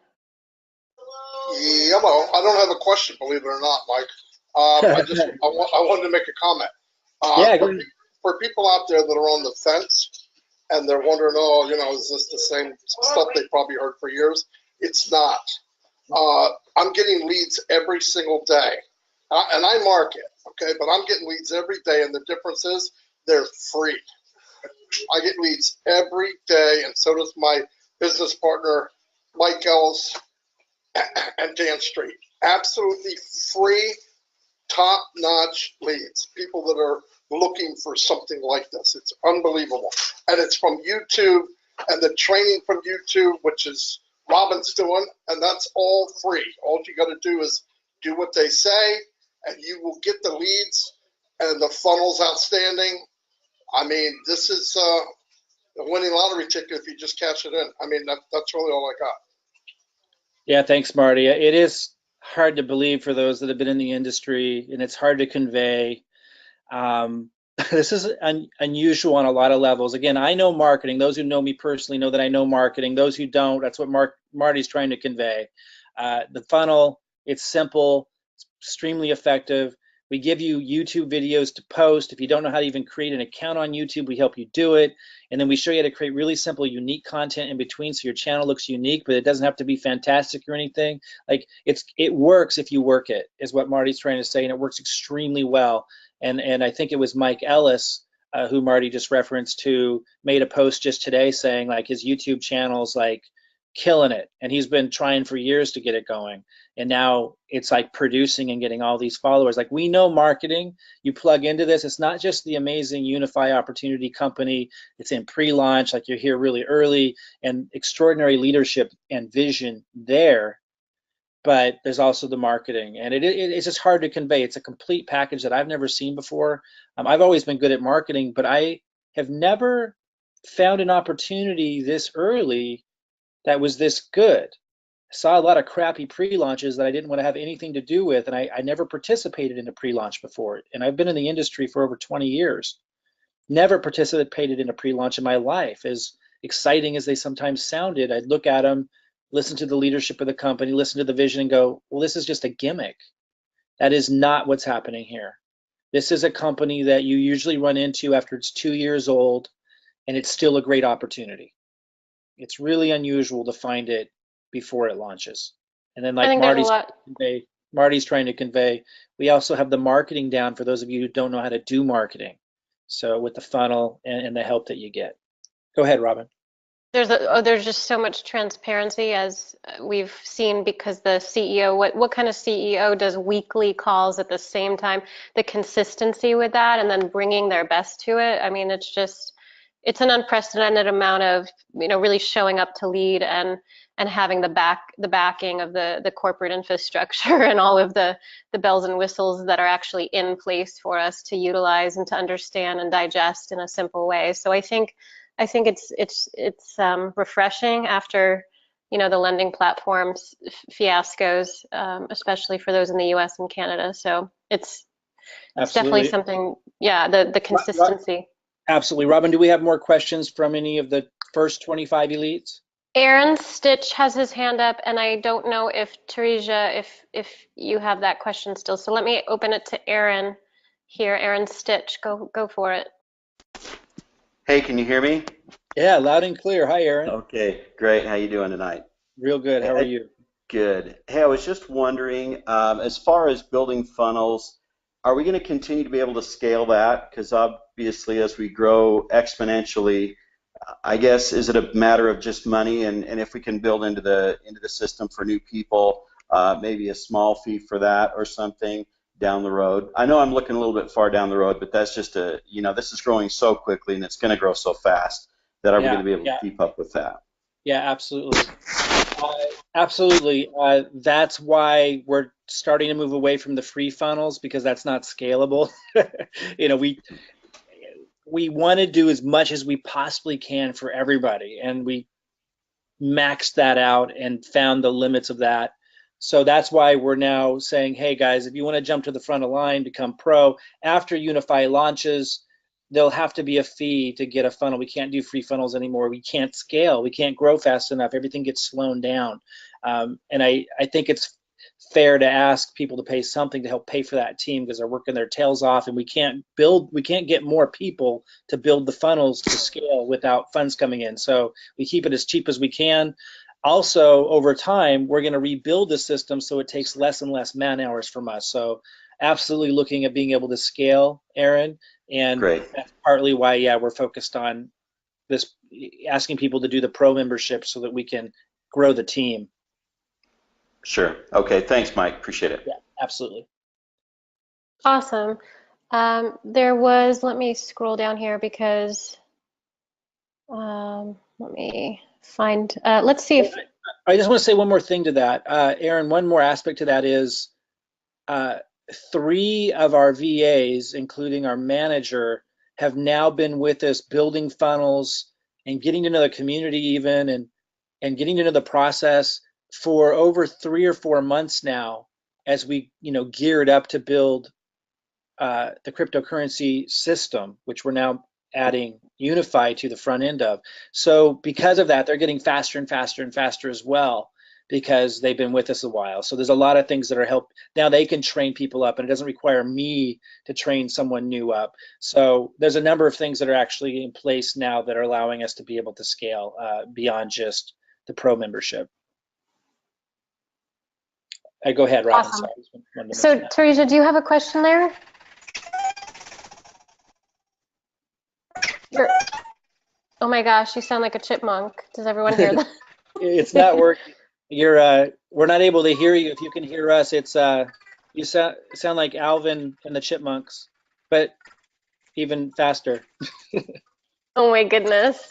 Yeah, well, I don't have a question, believe it or not, Mike. I wanted to make a comment. Yeah, go ahead. For people out there that are on the fence and they're wondering, oh, you know, is this the same stuff they probably heard for years? It's not. I'm getting leads every single day, and I market, okay, but I'm getting leads every day, and the difference is they're free. I get leads every day, and so does my business partner, Mike Ellis and Dan Street. Absolutely free, top-notch leads. People that are looking for something like this. It's unbelievable. And it's from YouTube and the training from YouTube, which is Robin's doing, and that's all free. All you got to do is do what they say, and you will get the leads, and the funnel's outstanding. I mean, this is a winning lottery ticket if you just cash it in. I mean, that's really all I got. Yeah, thanks, Marty. It is hard to believe for those that have been in the industry, and it's hard to convey. This is unusual on a lot of levels. Again, I know marketing. Those who know me personally know that I know marketing. Those who don't, that's what Marty's trying to convey. The funnel, it's simple, it's extremely effective. We give you YouTube videos to post. If you don't know how to even create an account on YouTube, we help you do it. And then we show you how to create really simple, unique content in between so your channel looks unique, but it doesn't have to be fantastic or anything. Like it works if you work it, is what Marty's trying to say, and it works extremely well. And I think it was Mike Ellis, who Marty just referenced, who made a post just today saying like his YouTube channel's like killing it, and he's been trying for years to get it going, and now it's like producing and getting all these followers. Like, we know marketing, you plug into this, it's not just the amazing Unifii opportunity company, it's in pre-launch, like you're here really early, and extraordinary leadership and vision there, but there's also the marketing, and it's just hard to convey. It's a complete package that I've never seen before. I've always been good at marketing, but I have never found an opportunity this early that was this good. I saw a lot of crappy pre-launches that I didn't want to have anything to do with, and I never participated in a pre-launch before. And I've been in the industry for over 20 years. Never participated in a pre-launch in my life. As exciting as they sometimes sounded, I'd look at them, listen to the leadership of the company, listen to the vision, and go, well, this is just a gimmick. That is not what's happening here. This is a company that you usually run into after it's 2 years old, and it's still a great opportunity. It's really unusual to find it before it launches. And then, I like think there's a lot. Marty's trying to convey, we also have the marketing down for those of you who don't know how to do marketing. So with the funnel and the help that you get. Go ahead, Robin. There's just so much transparency, as we've seen, because the CEO, what kind of CEO does weekly calls at the same time? The consistency with that, and then bringing their best to it. I mean, it's an unprecedented amount of, really showing up to lead and having the backing of the corporate infrastructure and all of the bells and whistles that are actually in place for us to utilize and to understand and digest in a simple way. So I think it's refreshing after, the lending platforms fiascos, especially for those in the U.S. and Canada. So it's definitely Absolutely. something. Yeah, the consistency. Absolutely. Robin, do we have more questions from any of the first 25 elites? Aaron Stitch has his hand up, and I don't know if Teresa, if you have that question still. So let me open it to Aaron here. Aaron Stitch, go for it. Hey, can you hear me? Yeah, loud and clear. Hi, Aaron. Okay, great. How you doing tonight? Real good. How are you? Good. Hey, I was just wondering, as far as building funnels, are we going to continue to be able to scale that? Because obviously, as we grow exponentially, I guess, is it a matter of just money? And if we can build into the system for new people, maybe a small fee for that or something down the road. I know I'm looking a little bit far down the road, but that's just this is growing so quickly and it's going to grow so fast that are we going to be able to keep up with that? Yeah, absolutely. Absolutely. That's why we're starting to move away from the free funnels, because that's not scalable. We want to do as much as we possibly can for everybody, and we maxed that out and found the limits of that. So that's why we're now saying, hey guys, if you want to jump to the front of the line, become pro, after Unifii launches, there'll have to be a fee to get a funnel. We can't do free funnels anymore. We can't scale. We can't grow fast enough. Everything gets slowed down. And I think it's fair to ask people to pay something to help pay for that team, because they're working their tails off, and we can't get more people to build the funnels to scale without funds coming in. So we keep it as cheap as we can. Also, over time, we're going to rebuild the system so it takes less and less man hours from us. So absolutely looking at being able to scale, Aaron, and Great. That's partly why, we're focused on this, asking people to do the pro membership so that we can grow the team. Sure. Okay. Thanks, Mike. Appreciate it. Yeah, absolutely. Awesome. Let me scroll down here because let me find, let's see if. I just want to say one more thing to that. Aaron, one more aspect to that is 3 of our VAs, including our manager, have now been with us building funnels and getting to know the community even, and getting to know the process for over 3 or 4 months now, as we geared up to build the cryptocurrency system, which we're now adding Unifii to the front end of. So because of that, they're getting faster and faster and faster as well, because they've been with us a while. So there's a lot of things that are help. Now they can train people up, and it doesn't require me to train someone new up. So there's a number of things that are actually in place now that are allowing us to be able to scale beyond just the pro membership. Go ahead, Robin. Awesome. Sorry. So Teresa, do you have a question there? Oh my gosh, you sound like a chipmunk. Does everyone hear that? It's not working. We're not able to hear you. If you can hear us, you sound like Alvin and the Chipmunks, but even faster. Oh my goodness.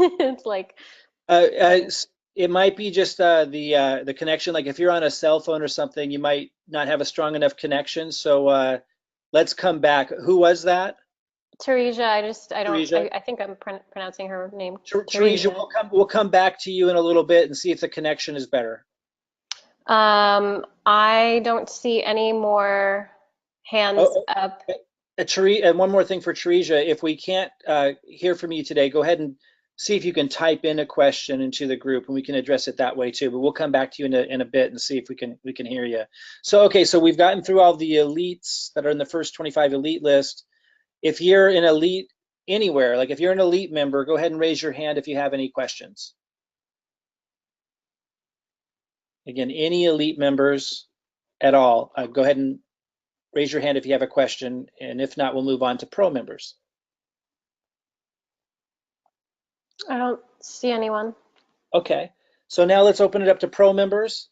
It's like, It might be just the connection. Like if you're on a cell phone or something, you might not have a strong enough connection. So let's come back. Who was that? Teresa, Teresa? I think I'm pronouncing her name, Teresa, Teresa. we'll come back to you in a little bit and see if the connection is better. I don't see any more hands Oh, up. And one more thing for Teresa, if we can't hear from you today, go ahead and see if you can type in a question into the group, and we can address it that way too. But we'll come back to you in a bit and see if we can hear you. So okay, so we've gotten through all the elites that are in the first 25 elite list. If you're an elite anywhere, like if you're an elite member, go ahead and raise your hand if you have any questions. Again, any elite members at all, go ahead and raise your hand if you have a question, and if not, we'll move on to pro members. I don't see anyone. Okay, so now let's open it up to pro members.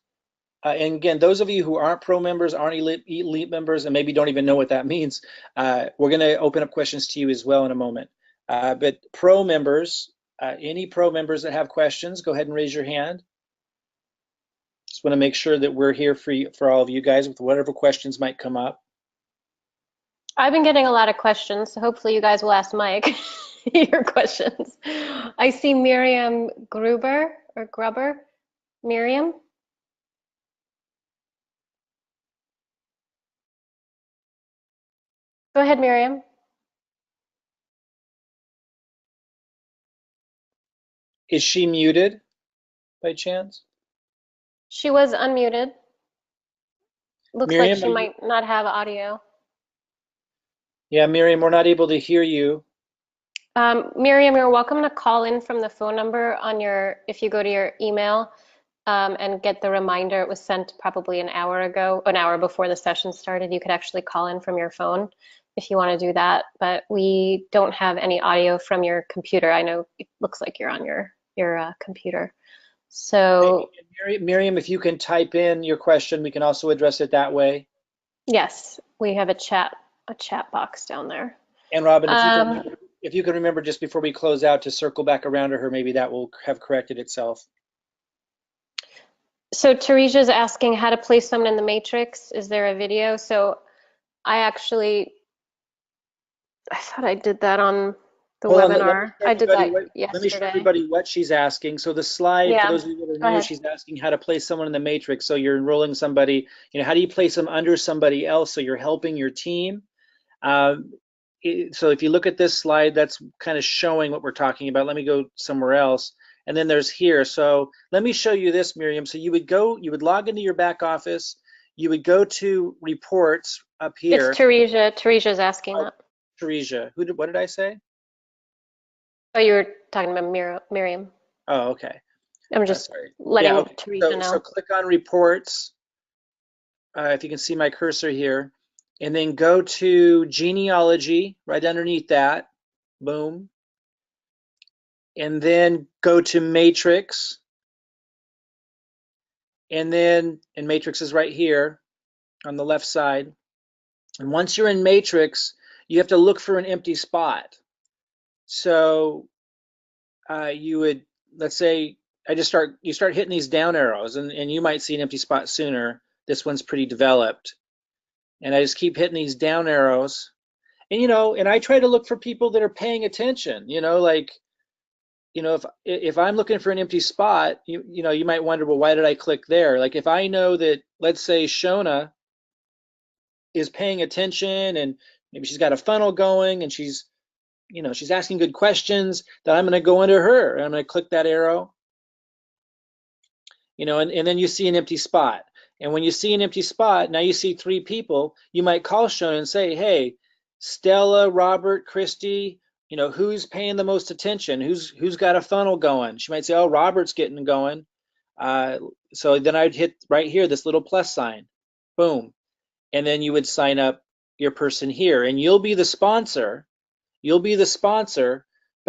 And again, those of you who aren't pro members, aren't elite members, and maybe don't even know what that means, we're going to open up questions to you as well in a moment. But pro members, any pro members that have questions, go ahead and raise your hand. Just want to make sure that we're here for all of you guys with whatever questions might come up. I've been getting a lot of questions, so hopefully you guys will ask Mike your questions. I see Miriam Gruber or Grubber. Miriam? Go ahead, Miriam. Is she muted by chance? She was unmuted. Looks like Miriam, she might not have audio. Yeah, Miriam, we're not able to hear you. Miriam, you're welcome to call in from the phone number on if you go to your email and get the reminder. It was sent probably an hour ago, an hour before the session started. You could actually call in from your phone if you want to do that, but we don't have any audio from your computer. I know it looks like you're on your computer. So Miriam, if you can type in your question, we can also address it that way. yes, we have a chat box down there. And Robin, if you can remember just before we close out to circle back around to her, maybe that will have corrected itself. So Teresa's asking how to place someone in the matrix. Is there a video? So I thought I did that on the webinar. I did that yesterday. Let me show everybody what she's asking. So the slide, for those of you that are new, she's asking how to place someone in the matrix. So you're enrolling somebody, how do you place them under somebody else so you're helping your team? So if you look at this slide, that's kind of showing what we're talking about. Let me go somewhere else. And then there's here. So let me show you this, Miriam. So you would log into your back office. You would go to reports up here. It's Teresa. Teresa's asking that. Teresa. What did I say? Oh, you were talking about Miriam. Oh, okay. I'm just letting Teresa know. So click on reports. If you can see my cursor here. And then go to genealogy right underneath that. Boom. And then go to matrix. And matrix is right here on the left side. And once you're in matrix, you have to look for an empty spot. So you would, let's say, you start hitting these down arrows, and you might see an empty spot sooner. This one's pretty developed. And I just keep hitting these down arrows. And, and I try to look for people that are paying attention, if I'm looking for an empty spot, you might wonder, well, why did I click there? Like if I know that, let's say Shona is paying attention and maybe she's got a funnel going and she's asking good questions, then I'm going to go into her and I'm going to click that arrow, and then you see an empty spot. And when you see an empty spot, now you see 3 people, you might call Shona and say, hey, Stella, Robert, Christy, who's paying the most attention? Who's got a funnel going? She might say, oh, Robert's getting going. So then I'd hit right here, this little plus sign, boom. And then you would sign up your person here and you'll be the sponsor,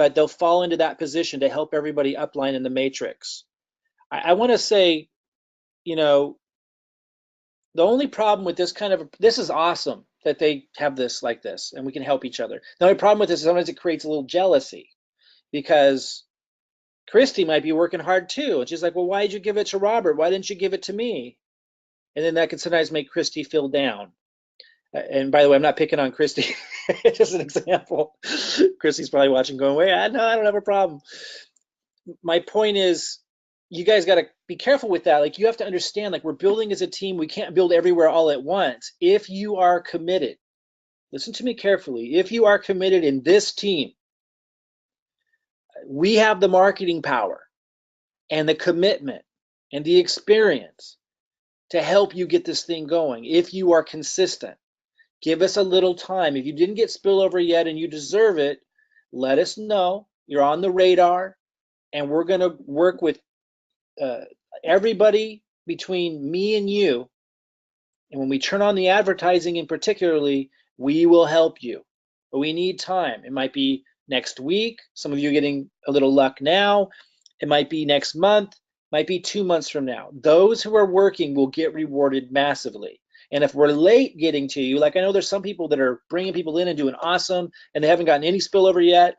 but they'll fall into that position to help everybody upline in the matrix. I want to say, you know, the only problem with this is awesome that they have this like this and we can help each other. The only problem with this is sometimes it creates a little jealousy because Christy might be working hard too. And she's like, well, why did you give it to Robert? Why didn't you give it to me? And then that can sometimes make Christy feel down. And by the way, I'm not picking on Christy, just an example. Christy's probably watching going, wait, no, I don't have a problem. My point is, you guys got to be careful with that. Like, you have to understand, like, we're building as a team. We can't build everywhere all at once. If you are committed, listen to me carefully. If you are committed in this team, we have the marketing power and the commitment and the experience to help you get this thing going. If you are consistent, give us a little time. If you didn't get spillover yet and you deserve it, let us know. You're on the radar, and we're going to work with everybody between me and you. And when we turn on the advertising in particularly, we will help you. But we need time. It might be next week. Some of you are getting a little luck now. It might be next month. Might be 2 months from now. Those who are working will get rewarded massively. And if we're late getting to you, like I know there's some people that are bringing people in and doing awesome, and they haven't gotten any spillover yet.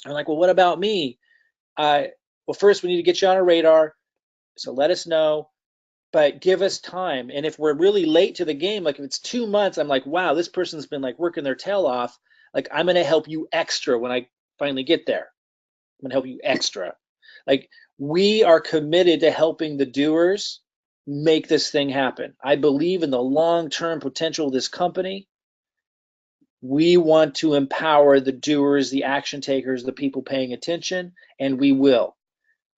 I'm like, well, what about me? Well, first we need to get you on our radar. So let us know, but give us time. And if we're really late to the game, like if it's 2 months, I'm like, wow, this person's been like working their tail off. Like, I'm going to help you extra when I finally get there. I'm going to help you extra. Like, we are committed to helping the doers make this thing happen. I believe in the long-term potential of this company. We want to empower the doers, the action takers, the people paying attention, and we will.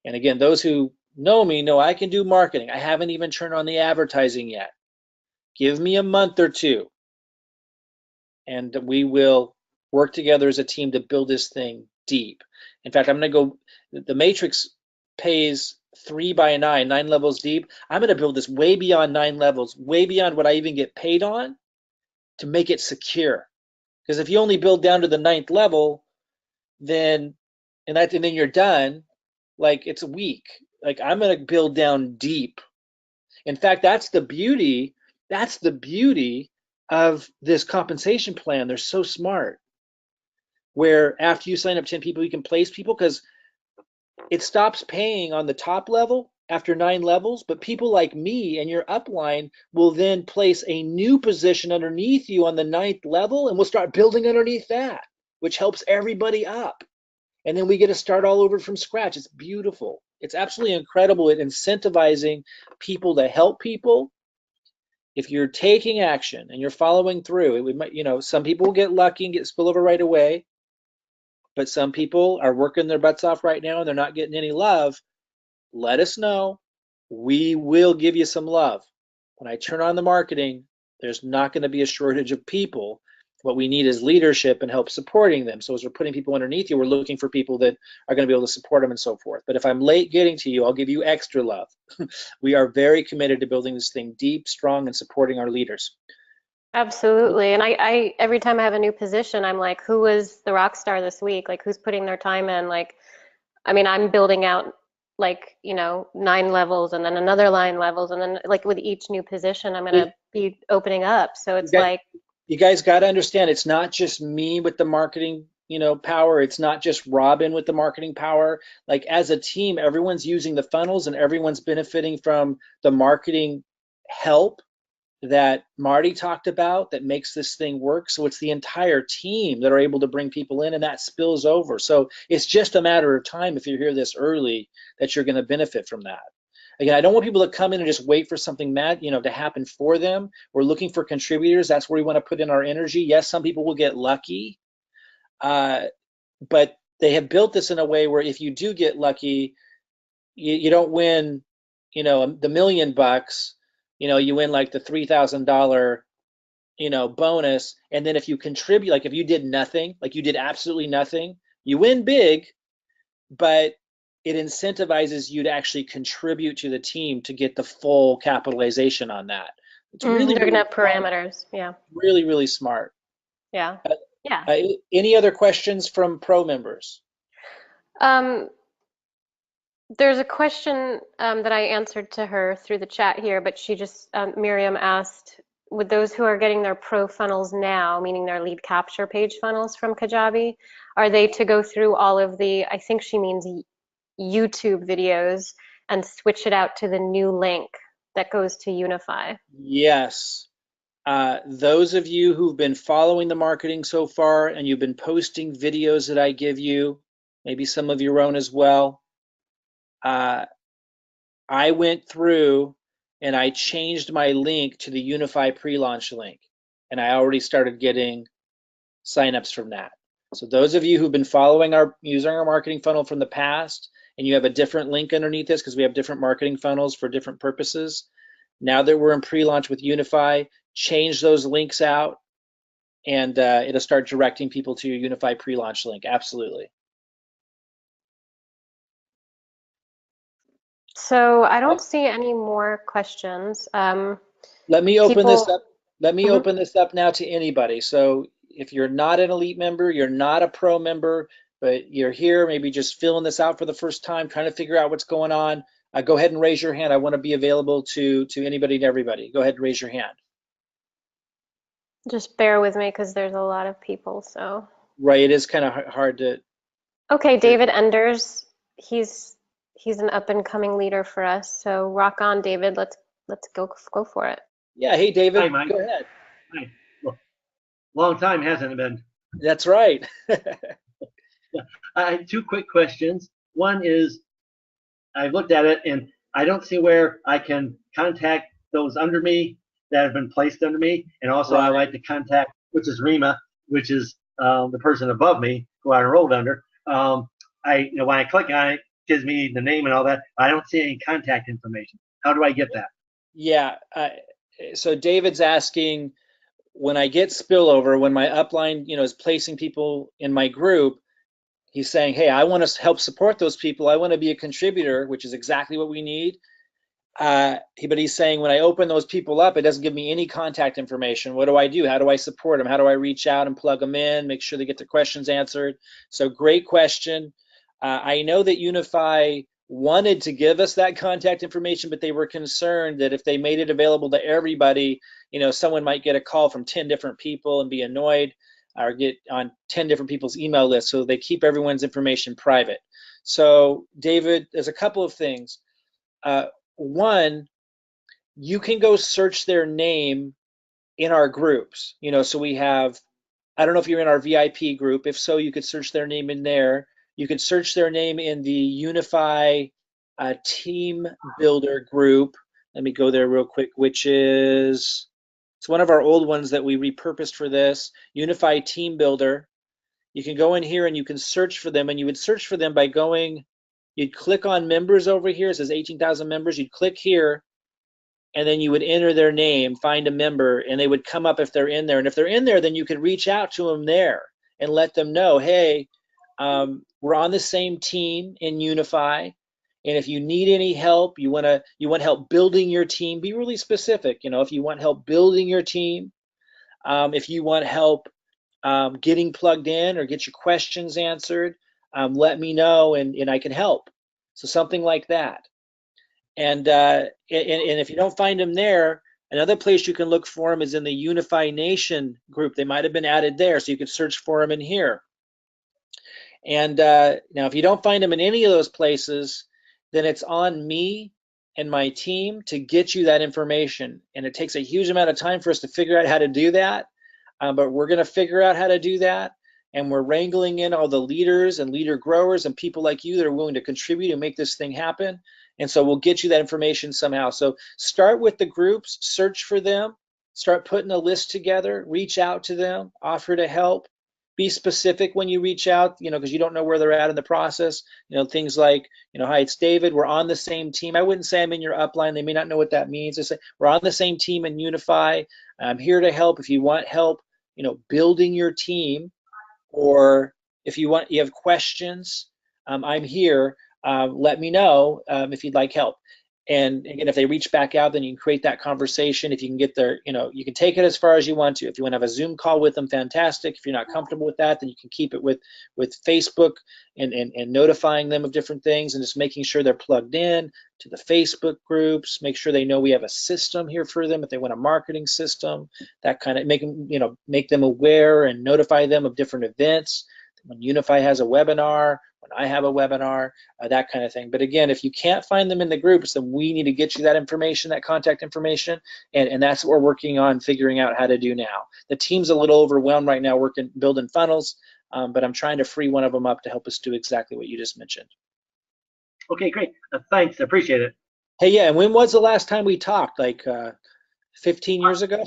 And again, those who know me know I can do marketing. I haven't even turned on the advertising yet. Give me a month or two, and we will work together as a team to build this thing deep. In fact, I'm going to go, the Matrix pays 3 by 9, 9 levels deep. I'm going to build this way beyond 9 levels, way beyond what I even get paid on, to make it secure. Because if you only build down to the 9th level, then and then you're done, like, it's weak. Like, I'm going to build down deep. In fact, that's the beauty of this compensation plan. They're so smart. Where after you sign up 10 people, you can place people, because it stops paying on the top level after 9 levels, but people like me and your upline will then place a new position underneath you on the 9th level, and we'll start building underneath that, which helps everybody up. And then we get to start all over from scratch. It's beautiful. It's absolutely incredible at incentivizing people to help people. If you're taking action and you're following through, some people will get lucky and get spillover right away, but some people are working their butts off right now and they're not getting any love. Let us know. We will give you some love. When I turn on the marketing, there's not going to be a shortage of people. What we need is leadership and help supporting them. So as we're putting people underneath you, we're looking for people that are going to be able to support them and so forth. But if I'm late getting to you, I'll give you extra love. We are very committed to building this thing deep, strong, and supporting our leaders. Absolutely. And I every time I have a new position, I'm like, who was the rock star this week? Like, who's putting their time in? Like, I mean, I'm building out, like, 9 levels and then another 9 levels. And then, like, with each new position, I'm going to be opening up. So it's like, you guys got to understand, it's not just me with the marketing, power. It's not just Robin with the marketing power. Like, as a team, everyone's using the funnels and everyone's benefiting from the marketing help that Marty talked about that makes this thing work. So it's the entire team that are able to bring people in, and that spills over. So it's just a matter of time, if you're here this early, that you're going to benefit from that. Again, I don't want people to come in and just wait for something to happen for them. We're looking for contributors. That's where we want to put in our energy. Yes, some people will get lucky, but they have built this in a way where if you do get lucky, you don't win, the $1 million. You win like the $3,000, bonus. And then if you contribute, like if you did nothing, like you did absolutely nothing, you win big, but it incentivizes you to actually contribute to the team to get the full capitalization on that. It's really, they're really gonna have parameters. Yeah. Really, really smart. Yeah. Yeah. Any other questions from pro members? Um, there's a question that I answered to her through the chat here, but she just, Miriam asked, with those who are getting their pro funnels now, meaning their lead capture page funnels from Kajabi, are they to go through all of the, I think she means YouTube videos, and switch it out to the new link that goes to Unify? Yes. Those of you who've been following the marketing so far and you've been posting videos that I give you, maybe some of your own as well, I went through and I changed my link to the Unify pre-launch link, and I already started getting signups from that. So those of you who've been following using our marketing funnel from the past, and you have a different link underneath this because we have different marketing funnels for different purposes, now that we're in pre-launch with Unify, change those links out, and it'll start directing people to your Unify pre-launch link. Absolutely. So I don't see any more questions. Let me open this People, up. Let me Mhm. open this up now to anybody. So if you're not an elite member, you're not a pro member, but you're here, maybe just filling this out for the first time, trying to figure out what's going on, go ahead and raise your hand. I want to be available to anybody and everybody. Go ahead and raise your hand. Just bear with me because there's a lot of people. So, Right, it is kind of hard to. okay, David Enders, he's an up and coming leader for us. So rock on, David. Let's go for it. Yeah, hey Hi, David, Mike. go ahead. Hi. Well, long time, hasn't it been? That's right. I have two quick questions. One is I looked at it and I don't see where I can contact those under me that have been placed under me. And also, I Right. like to contact, which is Rima, which is the person above me who I enrolled under. When I click on it, it gives me the name and all that. I don't see any contact information. How do I get that? Yeah. So David's asking, when I get spillover, when my upline, is placing people in my group, he's saying, hey, I want to help support those people. I want to be a contributor, which is exactly what we need. But he's saying when I open those people up, it doesn't give me any contact information. What do I do? How do I support them? How do I reach out and plug them in, make sure they get their questions answered? So great question. I know that Unify wanted to give us that contact information, but they were concerned that if they made it available to everybody, someone might get a call from 10 different people and be annoyed, or get on 10 different people's email lists. So they keep everyone's information private. So David, there's a couple of things. One, you can go search their name in our groups. So we have, I don't know if you're in our VIP group. If so, you could search their name in there. You could search their name in the Unify Team Builder group. Let me go there real quick, which is, it's one of our old ones that we repurposed for this, Unify Team Builder. You can go in here and you can search for them, and you would search for them by going, you'd click on members over here. It says 18,000 members. You'd click here, and then you would enter their name, find a member, and they would come up if they're in there. And if they're in there, then you could reach out to them there and let them know, hey, we're on the same team in Unify, and if you need any help, you want help building your team, be really specific. If you want help building your team, if you want help getting plugged in or get your questions answered, let me know, and I can help. So something like that. And if you don't find them there, another place you can look for them is in the Unify Nation group. They might have been added there, so you could search for them in here. And now, if you don't find them in any of those places, then it's on me and my team to get you that information. And it takes a huge amount of time for us to figure out how to do that, but we're going to figure out how to do that. And we're wrangling in all the leaders and leader growers and people like you that are willing to contribute and make this thing happen. And so we'll get you that information somehow. So start with the groups, search for them, start putting a list together, reach out to them, offer to help. Be specific when you reach out, because you don't know where they're at in the process. Things like, hi, it's David. We're on the same team. I wouldn't say I'm in your upline. They may not know what that means. I say we're on the same team in Unify. I'm here to help. If you want help, building your team, or if you have questions, I'm here. Let me know if you'd like help. And again, if they reach back out, then you can create that conversation. If you can get their, you can take it as far as you want to. If you want to have a Zoom call with them, fantastic. If you're not comfortable with that, then you can keep it with Facebook and notifying them of different things and just making sure they're plugged in to the Facebook groups. Make sure they know we have a system here for them if they want a marketing system. That kind of make them aware and notify them of different events. When Unifii has a webinar, when I have a webinar, that kind of thing. But again, if you can't find them in the groups, then we need to get you that information, that contact information, and that's what we're working on figuring out how to do now. The team's a little overwhelmed right now building funnels, but I'm trying to free one of them up to help us do exactly what you just mentioned. Okay, great. Thanks. I appreciate it. Hey, yeah, and when was the last time we talked? Like 15 years ago?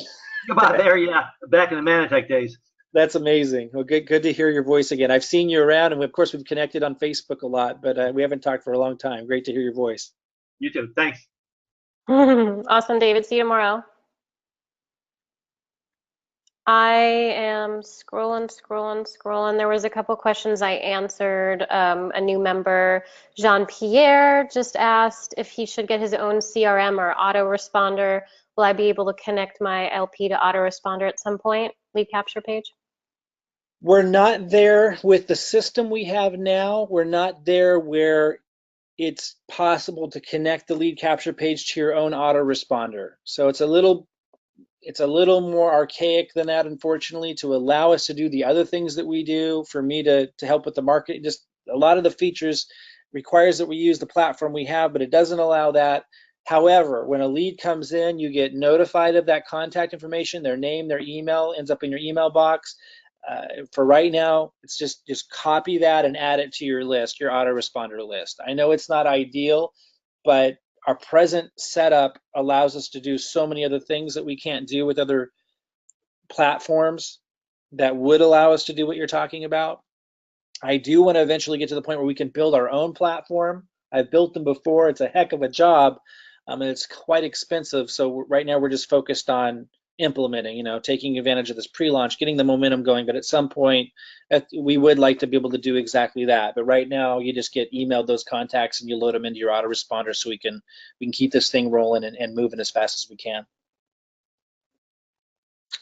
About there, yeah. Back in the Manatech days. That's amazing. Well, good to hear your voice again. I've seen you around, and of course we've connected on Facebook a lot, but we haven't talked for a long time. Great to hear your voice. You too. Thanks. Awesome, David. See you tomorrow. I am scrolling. There was a couple questions I answered. A new member, Jean-Pierre, just asked if he should get his own CRM or autoresponder. Will I be able to connect my LP to autoresponder at some point? Lead capture page? We're not there with the system we have now. We're not there where it's possible to connect the lead capture page to your own autoresponder. So it's a little more archaic than that, unfortunately, to allow us to do the other things that we do. For me to help with the market, just a lot of the features requires that we use the platform we have, but it doesn't allow that. However, when a lead comes in, you get notified of that contact information, their name, their email ends up in your email box. For right now, it's just copy that and add it to your list, your autoresponder list. I know it's not ideal, but our present setup allows us to do so many other things that we can't do with other platforms that would allow us to do what you're talking about. I do want to eventually get to the point where we can build our own platform. I've built them before. It's a heck of a job, and it's quite expensive. So right now we're just focused on implementing, taking advantage of this pre-launch, getting the momentum going. But at some point, we would like to be able to do exactly that. But right now, you just get emailed those contacts and you load them into your autoresponder, so we can keep this thing rolling and moving as fast as we can.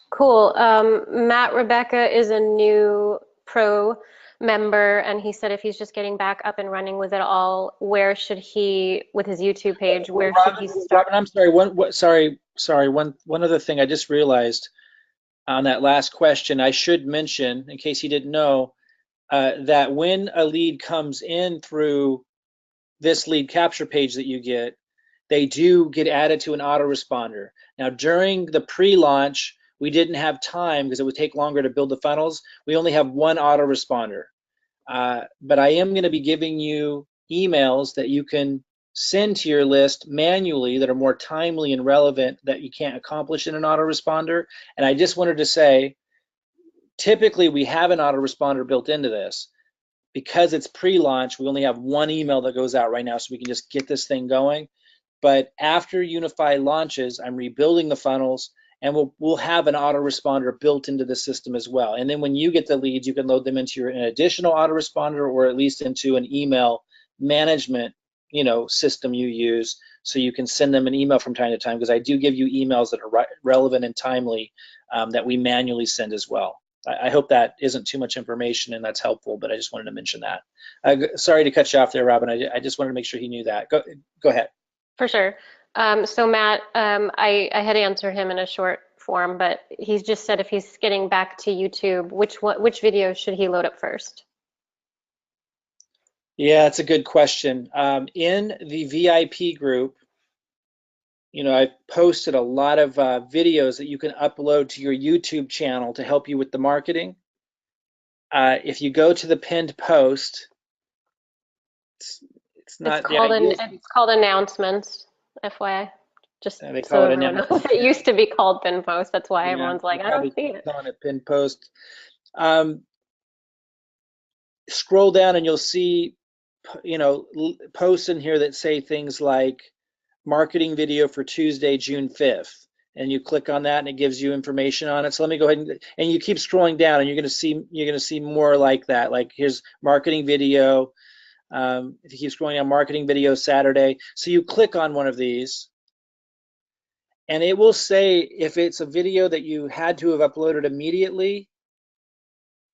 Cool. Matt Rebecca is a new pro member, and he said if he's just getting back up and running with it all, where should he, with his YouTube page, where should he start? Robin, I'm sorry. One other thing I just realized on that last question, I should mention, in case you didn't know, that when a lead comes in through this lead capture page that you get, they do get added to an autoresponder. Now, during the pre-launch, we didn't have time because it would take longer to build the funnels. We only have one autoresponder. But I am going to be giving you emails that you can send to your list manually that are more timely and relevant that you can't accomplish in an autoresponder. And I just wanted to say, typically we have an autoresponder built into this. Because it's pre-launch, we only have one email that goes out right now, so we can just get this thing going. But after Unifii launches, I'm rebuilding the funnels, and we'll have an autoresponder built into the system as well. And then when you get the leads, you can load them into an additional autoresponder, or at least into an email management, system you use, so you can send them an email from time to time, because I do give you emails that are relevant and timely that we manually send as well. I hope that isn't too much information and that's helpful, but I just wanted to mention that. Sorry to cut you off there, Robin. I just wanted to make sure he knew that. Go ahead. For sure. So Matt, I had answered him in a short form, but he's just said if he's getting back to YouTube, which video should he load up first? Yeah, it's a good question. In the VIP group, I've posted a lot of videos that you can upload to your YouTube channel to help you with the marketing. If you go to the pinned post, it's not the ideal. It's called announcements, FYI. Just they so call it everyone knows. It used to be called pinned post. That's why Yeah, everyone's like, I don't see it. On a pinned post. Scroll down and you'll see, posts in here that say things like marketing video for Tuesday, June 5th. And you click on that and it gives you information on it. So let me go ahead and you keep scrolling down and you're gonna see more like that. Like here's marketing video If you keep scrolling down, marketing video Saturday. So you click on one of these, and it will say if it's a video that you had to have uploaded immediately,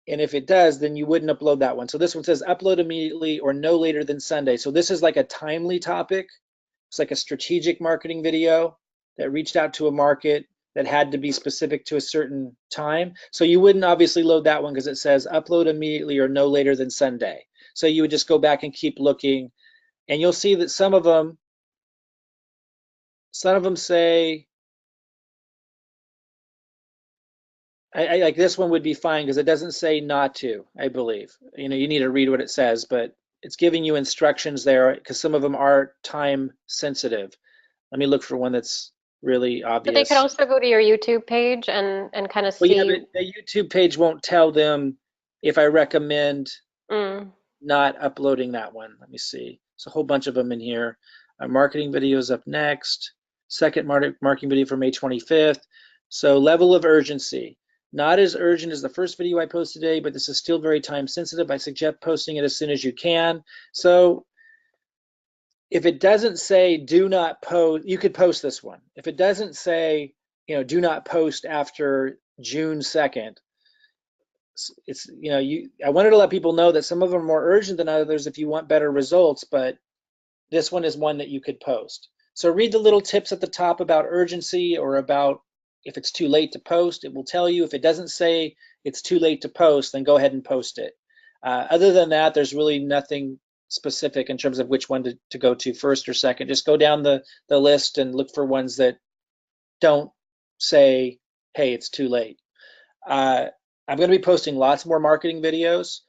and if it does, then you wouldn't upload that one. So this one says upload immediately or no later than Sunday. So this is like a timely topic. It's like a strategic marketing video that reached out to a market that had to be specific to a certain time. So you wouldn't obviously load that one because it says upload immediately or no later than Sunday. So you would just go back and keep looking, and you'll see that some of them say, like this one would be fine because it doesn't say not to, I believe. You know, you need to read what it says, but it's giving you instructions there because some of them are time sensitive. Let me look for one that's really But they could obvious. also go to your YouTube page and kind of Well, yeah, see. but the YouTube page won't tell them if I recommend Mm. not uploading that one. Let me see. There's a whole bunch of them in here. Marketing videos up next. Second marketing video for May 25th. So level of urgency. Not as urgent as the first video I posted today, but this is still very time sensitive. I suggest posting it as soon as you can. So if it doesn't say do not post, you could post this one. If it doesn't say, you know, do not post after June 2nd, it's, you know, I wanted to let people know that some of them are more urgent than others if you want better results, but this one is one that you could post. So read the little tips at the top about urgency or about if it's too late to post. It will tell you. If it doesn't say it's too late to post, then go ahead and post it. Other than that, there's really nothing specific in terms of which one to go to first or second. Just go down the list and look for ones that don't say, hey, it's too late. I'm going to be posting lots more marketing videos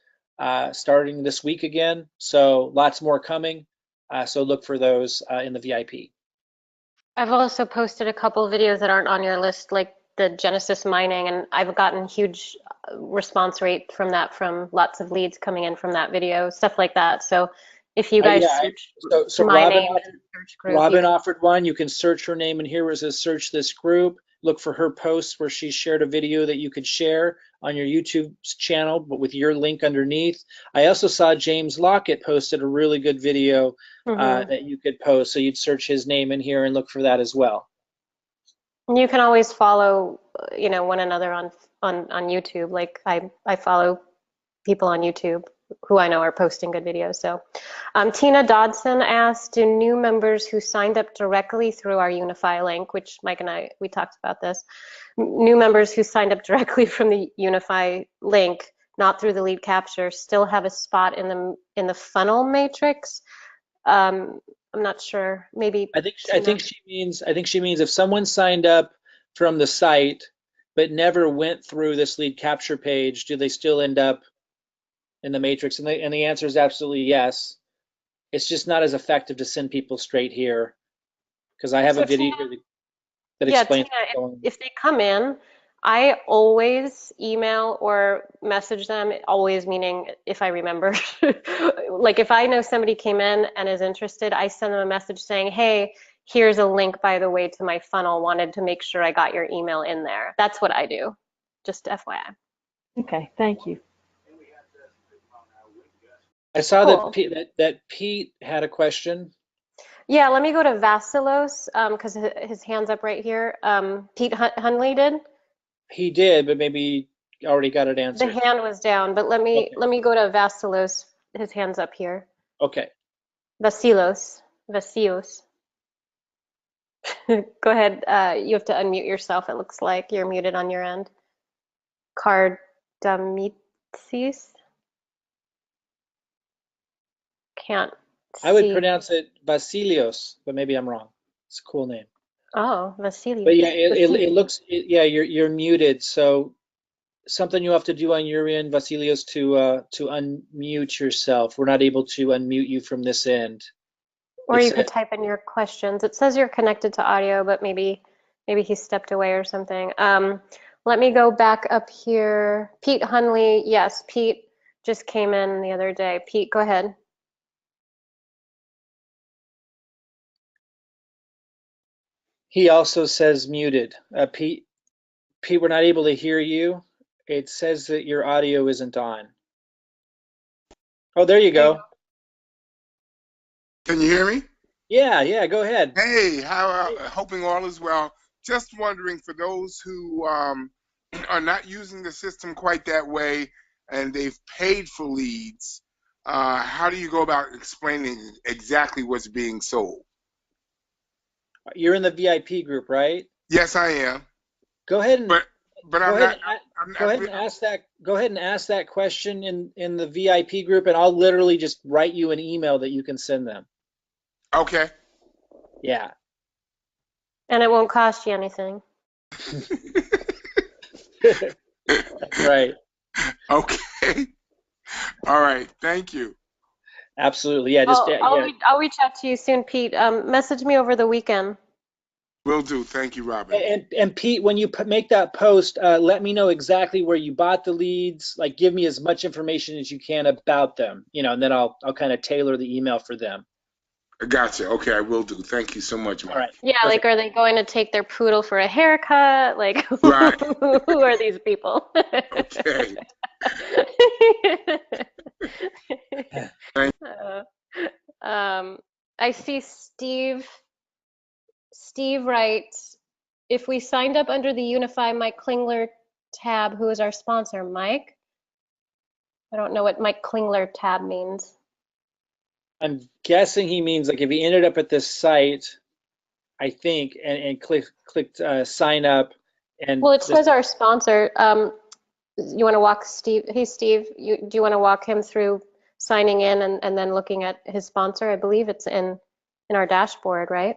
starting this week again, so lots more coming. So look for those in the VIP. I've also posted a couple videos that aren't on your list, like the Genesis mining, and I've gotten huge response rate from that, from lots of leads coming in from that video, stuff like that. So if you guys Yeah, search so my name in the search group, Robin offered one. You can search her name, and here it says search this group. Look for her posts where she shared a video that you could share on your YouTube channel, but with your link underneath. I also saw James Lockett posted a really good video that you could post. So you'd search his name in here and look for that as well. You can always follow, you know, one another on YouTube. Like I follow people on YouTube who I know are posting good videos. So Tina Dodson asked, do new members who signed up directly through our Unifii link, which Mike and we talked about this, new members who signed up directly from the Unifii link, not through the lead capture, still have a spot in the funnel matrix? I'm not sure. Maybe I think she means if someone signed up from the site but never went through this lead capture page, do they still end up in the matrix? And the answer is absolutely yes. It's just not as effective to send people straight here because I have So a video Tina, here that yeah, explains Tina, what's going on. if they come in, I always email or message them, always meaning if I remember. Like if I know somebody came in and is interested, I send them a message saying, hey, here's a link, by the way, to my funnel. Wanted to make sure I got your email in there. That's what I do, just FYI. Okay, thank you. I saw Cool. that Pete had a question. Yeah, let me go to Vasilos because his hand's up right here. Pete Hunley did. He did, but maybe already got it The answered. hand was down, but let me go to Vasilos. His hand's up here. Okay. Vasilos. Go ahead. You have to unmute yourself. It looks like you're muted on your end. Kardamitsis. Can't I would see. pronounce it Vasilios, but maybe I'm wrong. It's a cool name. Oh, Vasilios. But yeah, it looks, yeah, you're muted. So something you have to do on your end, Vasilios, to unmute yourself. We're not able to unmute you from this end. Or you could type in your questions. It says you're connected to audio, but maybe he stepped away or something. Let me go back up here. Pete Hunley. Yes, Pete just came in the other day. Pete, go ahead. He also says muted. Pete, we're not able to hear you. It says that your audio isn't on. Oh, there you go. Can you hear me? Yeah, go ahead. Hey, hoping all is well. Just wondering for those who are not using the system quite that way and they've paid for leads, how do you go about explaining exactly what's being sold? You're in the VIP group, right? Yes, I am. Go ahead and But go I'm ahead not. and I'm go not. ahead and ask that. Go ahead and ask that question in the VIP group, and I'll literally just write you an email that you can send them. Okay. Yeah. And it won't cost you anything. That's right. Okay. All right. Thank you. Absolutely. Yeah. Just yeah. I'll reach out to you soon, Pete. Message me over the weekend. Will do. Thank you, Robin. And Pete, when you make that post, let me know exactly where you bought the leads. Like, give me as much information as you can about them, and then I'll kind of tailor the email for them. Gotcha. Okay, I will do. Thank you so much, All Mike. right. Yeah, Perfect. like, are they going to take their poodle for a haircut? Like, Right. who are these people? Okay. Thank Uh, I see Steve. Steve writes, if we signed up under the Unifii Mike Klingler tab, who is our sponsor? Mike? I don't know what Mike Klingler tab means. I'm guessing he means like if he ended up at this site, I think, and clicked sign up, and Well, it this. says our sponsor. You want to walk Steve? Hey, Steve, do you want to walk him through signing in and then looking at his sponsor? I believe it's in our dashboard, right?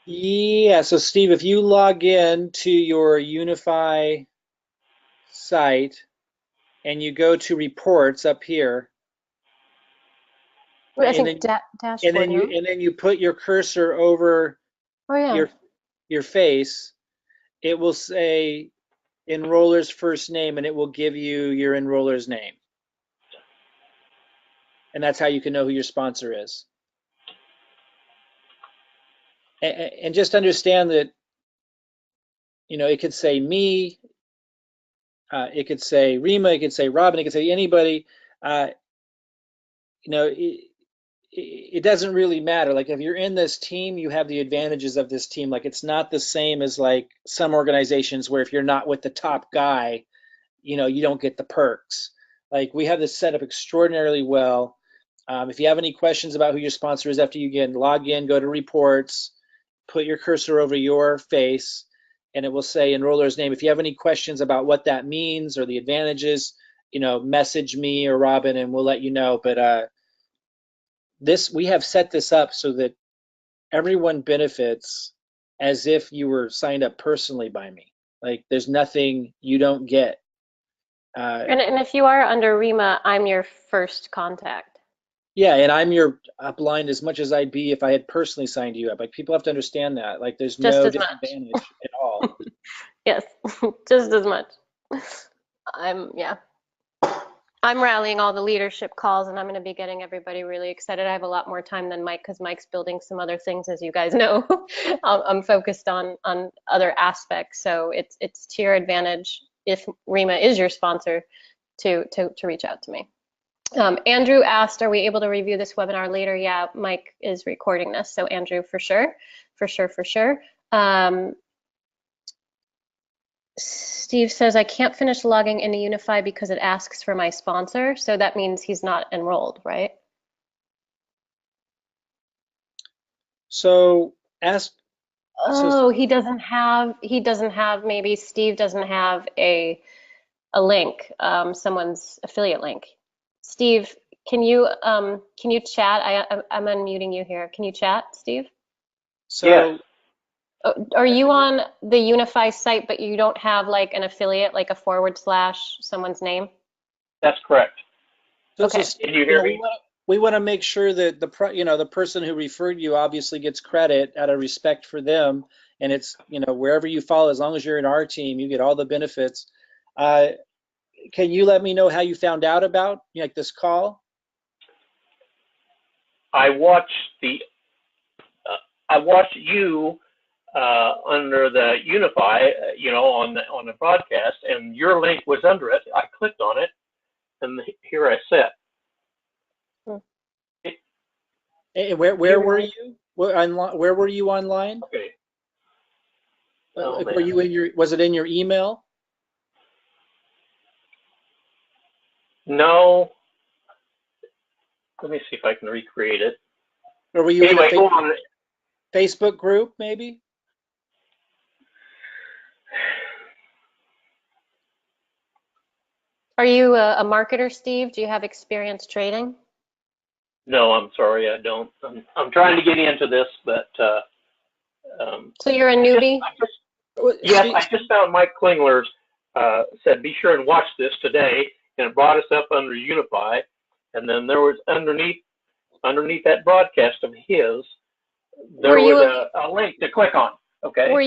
Yeah. So Steve, if you log in to your Unifii site and you go to reports up here, Well, I and think then dashboard, no? you put your cursor over Oh yeah. your face, it will say enroller's first name, and it will give you your enroller's name. And that's how you can know who your sponsor is. And just understand that, it could say me, it could say Rima, it could say Robin, it could say anybody. It doesn't really matter. Like if you're in this team, you have the advantages of this team. Like it's not the same as like some organizations where if you're not with the top guy, you don't get the perks. Like we have this set up extraordinarily well. If you have any questions about who your sponsor is after you log in, go to reports, put your cursor over your face, and it will say enroller's name. If you have any questions about what that means or the advantages, message me or Robin, and we'll let you know. But we have set this up so that everyone benefits as if you were signed up personally by me. Like there's nothing you don't get. And if you are under Rima, I'm your first contact. Yeah, and I'm your upline as much as I'd be if I had personally signed you up. Like people have to understand that. Like there's Just no as much. disadvantage at all. Yes, just as much. I'm rallying all the leadership calls, and I'm going to be getting everybody really excited. I have a lot more time than Mike because Mike's building some other things, as you guys know. I'm focused on other aspects, so it's to your advantage if Rima is your sponsor to reach out to me. Andrew asked, are we able to review this webinar later? Yeah, Mike is recording this, so Andrew, for sure. Steve says, I can't finish logging into Unifii because it asks for my sponsor. So that means he's not enrolled, right? So ask. Oh, he doesn't have, maybe Steve doesn't have a link, someone's affiliate link. Steve, can you chat? I'm unmuting you here. Can you chat, Steve? So yes. Are you on the Unifii site, but you don't have like an affiliate, like a / someone's name? That's correct. Okay. So Can you hear me? we want to make sure that the person who referred you obviously gets credit out of respect for them, and it's wherever you fall, as long as you're in our team, you get all the benefits. Can you let me know how you found out about like this call? I watched you under the Unifii, on the broadcast, and your link was under it. I clicked on it, and here I sit. Where were you? Where were you online? Okay. Oh, Were man. you in your, was it in your email? No. Let me see if I can recreate it. Or were you in a Anyway, go on. Facebook group, maybe? Are you a marketer, Steve? Do you have experience trading? No, I'm sorry, I don't. I'm trying to get into this, but So you're a newbie? yes, I just found Mike Klingler's said be sure and watch this today, and it brought us up under Unify, and then there was underneath that broadcast of his, there was a link to click on. Okay. Were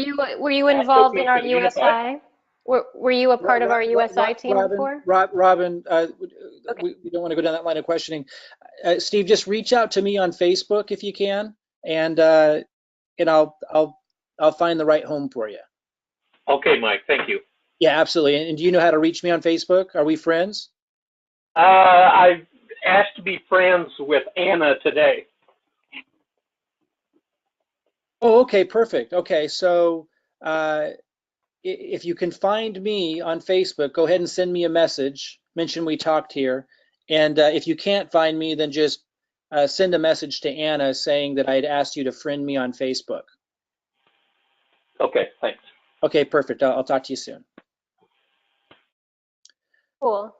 you involved in our USI? Were you a part of our USI team before? Robin, Okay. we don't want to go down that line of questioning. Steve, just reach out to me on Facebook if you can, and I'll find the right home for you. Okay, Mike. Thank you. Yeah, absolutely. And do you know how to reach me on Facebook? Are we friends? I've asked to be friends with Anna today. Oh, okay, perfect. Okay, so if you can find me on Facebook, go ahead and send me a message. Mention we talked here. And if you can't find me, then just send a message to Anna saying that I'd asked you to friend me on Facebook. Okay, thanks. Okay, perfect. I'll talk to you soon. Cool.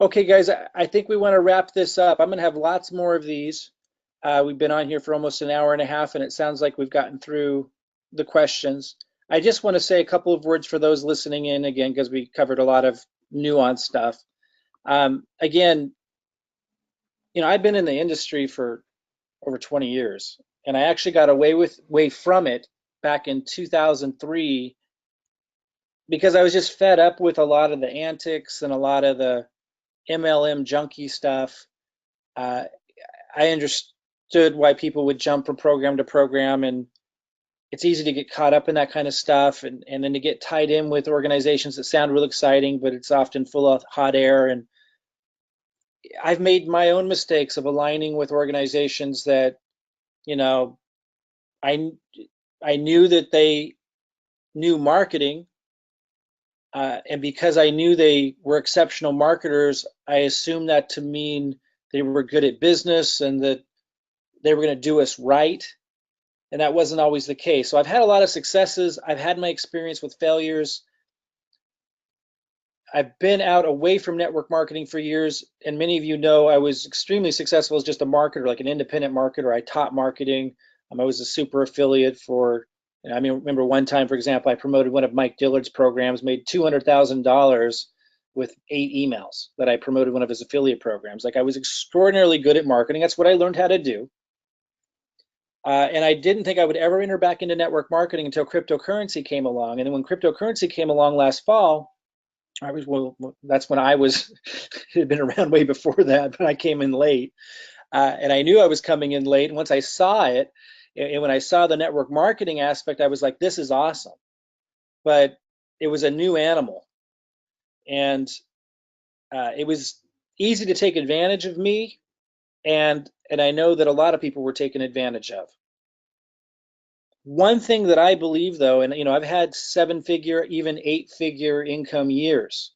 Okay, guys, I think we want to wrap this up. I'm going to have lots more of these. We've been on here for almost an hour and a half, and it sounds like we've gotten through the questions. I just want to say a couple of words for those listening in again, because we covered a lot of nuanced stuff. Again, I've been in the industry for over 20 years, and I actually got away from it back in 2003 because I was just fed up with a lot of the antics and a lot of the MLM junkie stuff. I understood why people would jump from program to program, and it's easy to get caught up in that kind of stuff, and then to get tied in with organizations that sound real exciting, but it's often full of hot air. And I've made my own mistakes of aligning with organizations that, I knew that they knew marketing, and because I knew they were exceptional marketers, I assumed that to mean they were good at business and that they were going to do us right. And that wasn't always the case. So I've had a lot of successes. I've had my experience with failures. I've been out away from network marketing for years, and many of you know I was extremely successful as just a marketer, like an independent marketer. I taught marketing. I was a super affiliate for, remember one time, for example, I promoted one of Mike Dillard's programs, made $200,000 with 8 emails that I promoted one of his affiliate programs. Like, I was extraordinarily good at marketing. That's what I learned how to do. And I didn't think I would ever enter back into network marketing until cryptocurrency came along. And then when cryptocurrency came along last fall, that's when I was, it had been around way before that, but I came in late. And I knew I was coming in late. And once I saw it, and when I saw the network marketing aspect, I was like, this is awesome. But it was a new animal. And it was easy to take advantage of me. And I know that a lot of people were taken advantage of. One thing that I believe, though, and I've had 7-figure, even 8-figure income years.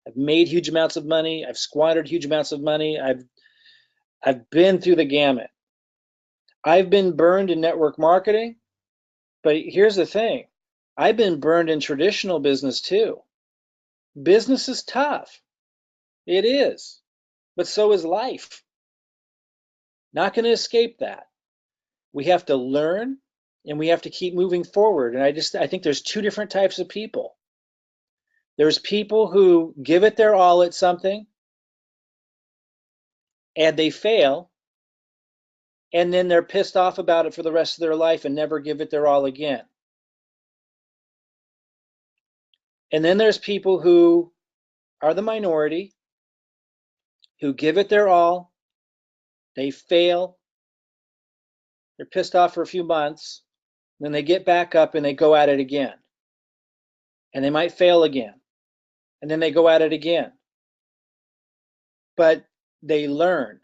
I've made huge amounts of money. I've squandered huge amounts of money. I've been through the gamut. I've been burned in network marketing, but here's the thing. I've been burned in traditional business too. Business is tough. It is. But so is life. Not going to escape that. We have to learn, and we have to keep moving forward. And I think there's 2 different types of people. There's people who give it their all at something and they fail, and then they're pissed off about it for the rest of their life and never give it their all again. And then there's people who are the minority, who give it their all, they fail, they're pissed off for a few months, then they get back up and they go at it again. And they might fail again, and then they go at it again. But they learn.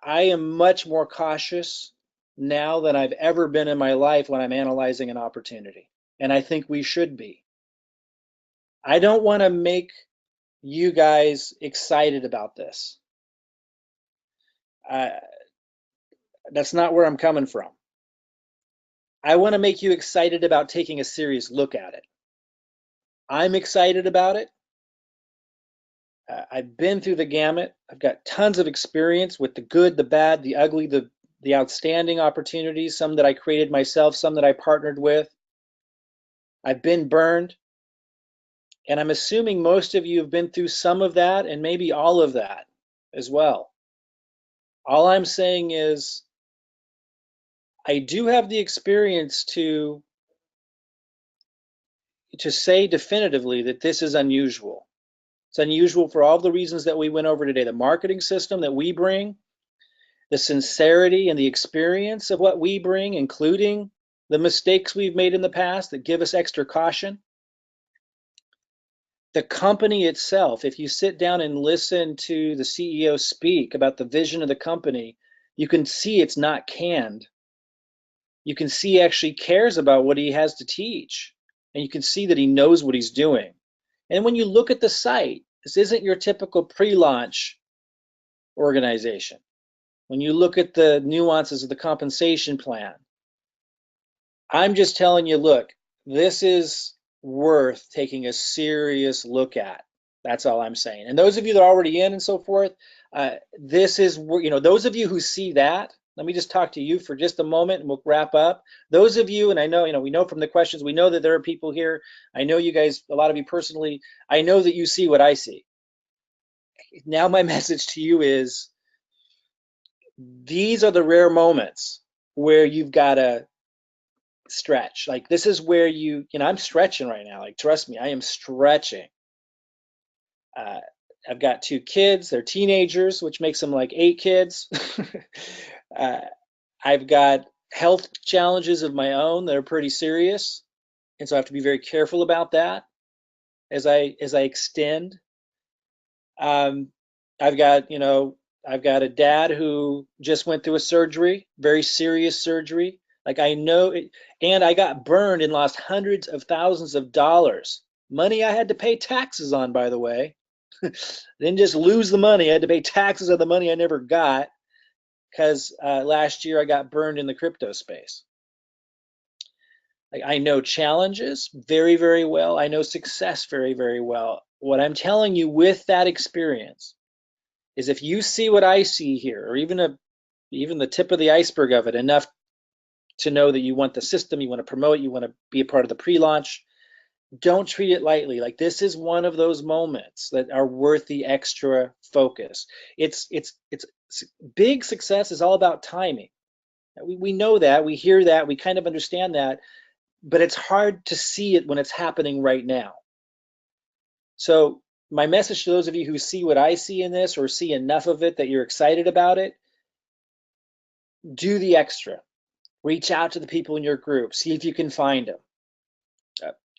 I am much more cautious now than I've ever been in my life when I'm analyzing an opportunity. And I think we should be. I don't want to make you guys excited about this. That's not where I'm coming from. I want to make you excited about taking a serious look at it. I'm excited about it. I've been through the gamut. I've got tons of experience with the good, the bad, the ugly, the outstanding opportunities, some that I created myself, some that I partnered with. I've been burned. And I'm assuming most of you have been through some of that and maybe all of that as well. All I'm saying is I do have the experience to say definitively that this is unusual. It's unusual for all the reasons that we went over today. The marketing system that we bring, the sincerity and the experience of what we bring, including the mistakes we've made in the past that give us extra caution. The company itself, if you sit down and listen to the CEO speak about the vision of the company, you can see it's not canned. You can see he actually cares about what he has to teach, and you can see that he knows what he's doing. And when you look at the site, this isn't your typical pre-launch organization. When you look at the nuances of the compensation plan, I'm just telling you, look, this is worth taking a serious look at. That's all I'm saying. And those of you that are already in and so forth, this is, those of you who see that, let me just talk to you for just a moment and we'll wrap up. Those of you, and I know, we know from the questions, we know that there are people here. I know you guys, a lot of you personally, I know that you see what I see. Now my message to you is, these are the rare moments where you've got to stretch. Like this is where I'm stretching right now. Like, trust me, I am stretching. I've got 2 kids, they're teenagers, which makes them like 8 kids. I've got health challenges of my own that are pretty serious. And so I have to be very careful about that as I extend. I've got a dad who just went through a surgery, very serious surgery. Like I know it, and I got burned and lost hundreds of thousands of dollars. Money I had to pay taxes on, by the way. Didn't just lose the money, I had to pay taxes on the money I never got because last year I got burned in the crypto space. Like I know challenges very, very well. I know success very, very well. What I'm telling you with that experience is if you see what I see here, or even the tip of the iceberg of it, enough to know that you want the system, you want to promote, you want to be a part of the pre-launch, don't treat it lightly. Like this is one of those moments that are worth the extra focus. It's big success is all about timing. We know that, we hear that, we kind of understand that, but it's hard to see it when it's happening right now. So my message to those of you who see what I see in this or see enough of it that you're excited about it, do the extra. Reach out to the people in your group. See if you can find them.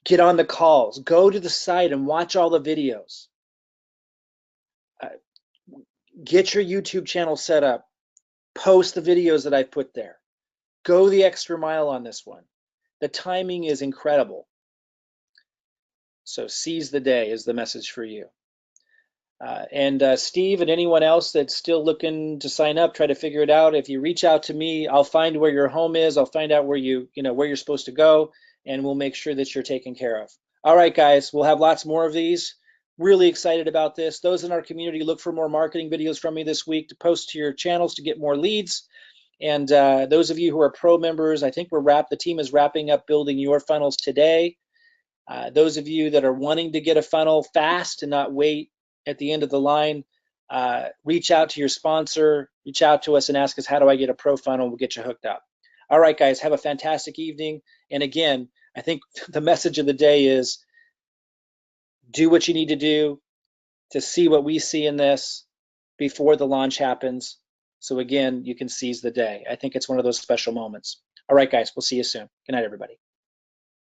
Get on the calls. Go to the site and watch all the videos. Get your YouTube channel set up. Post the videos that I've put there. Go the extra mile on this one. The timing is incredible. So seize the day is the message for you. And Steve and anyone else that's still looking to sign up, try to figure it out. If you reach out to me, I'll find where your home is. I'll find out where where you're supposed to go, and we'll make sure that you're taken care of. All right, guys, we'll have lots more of these. Really excited about this. Those in our community, look for more marketing videos from me this week to post to your channels to get more leads. And those of you who are pro members, I think the team is wrapping up building your funnels today. Those of you that are wanting to get a funnel fast and not wait at the end of the line, reach out to your sponsor, reach out to us and ask us, how do I get a pro funnel? We'll get you hooked up. All right, guys, have a fantastic evening. And again, I think the message of the day is do what you need to do to see what we see in this before the launch happens. So again, you can seize the day. I think it's one of those special moments. All right, guys, we'll see you soon. Good night, everybody.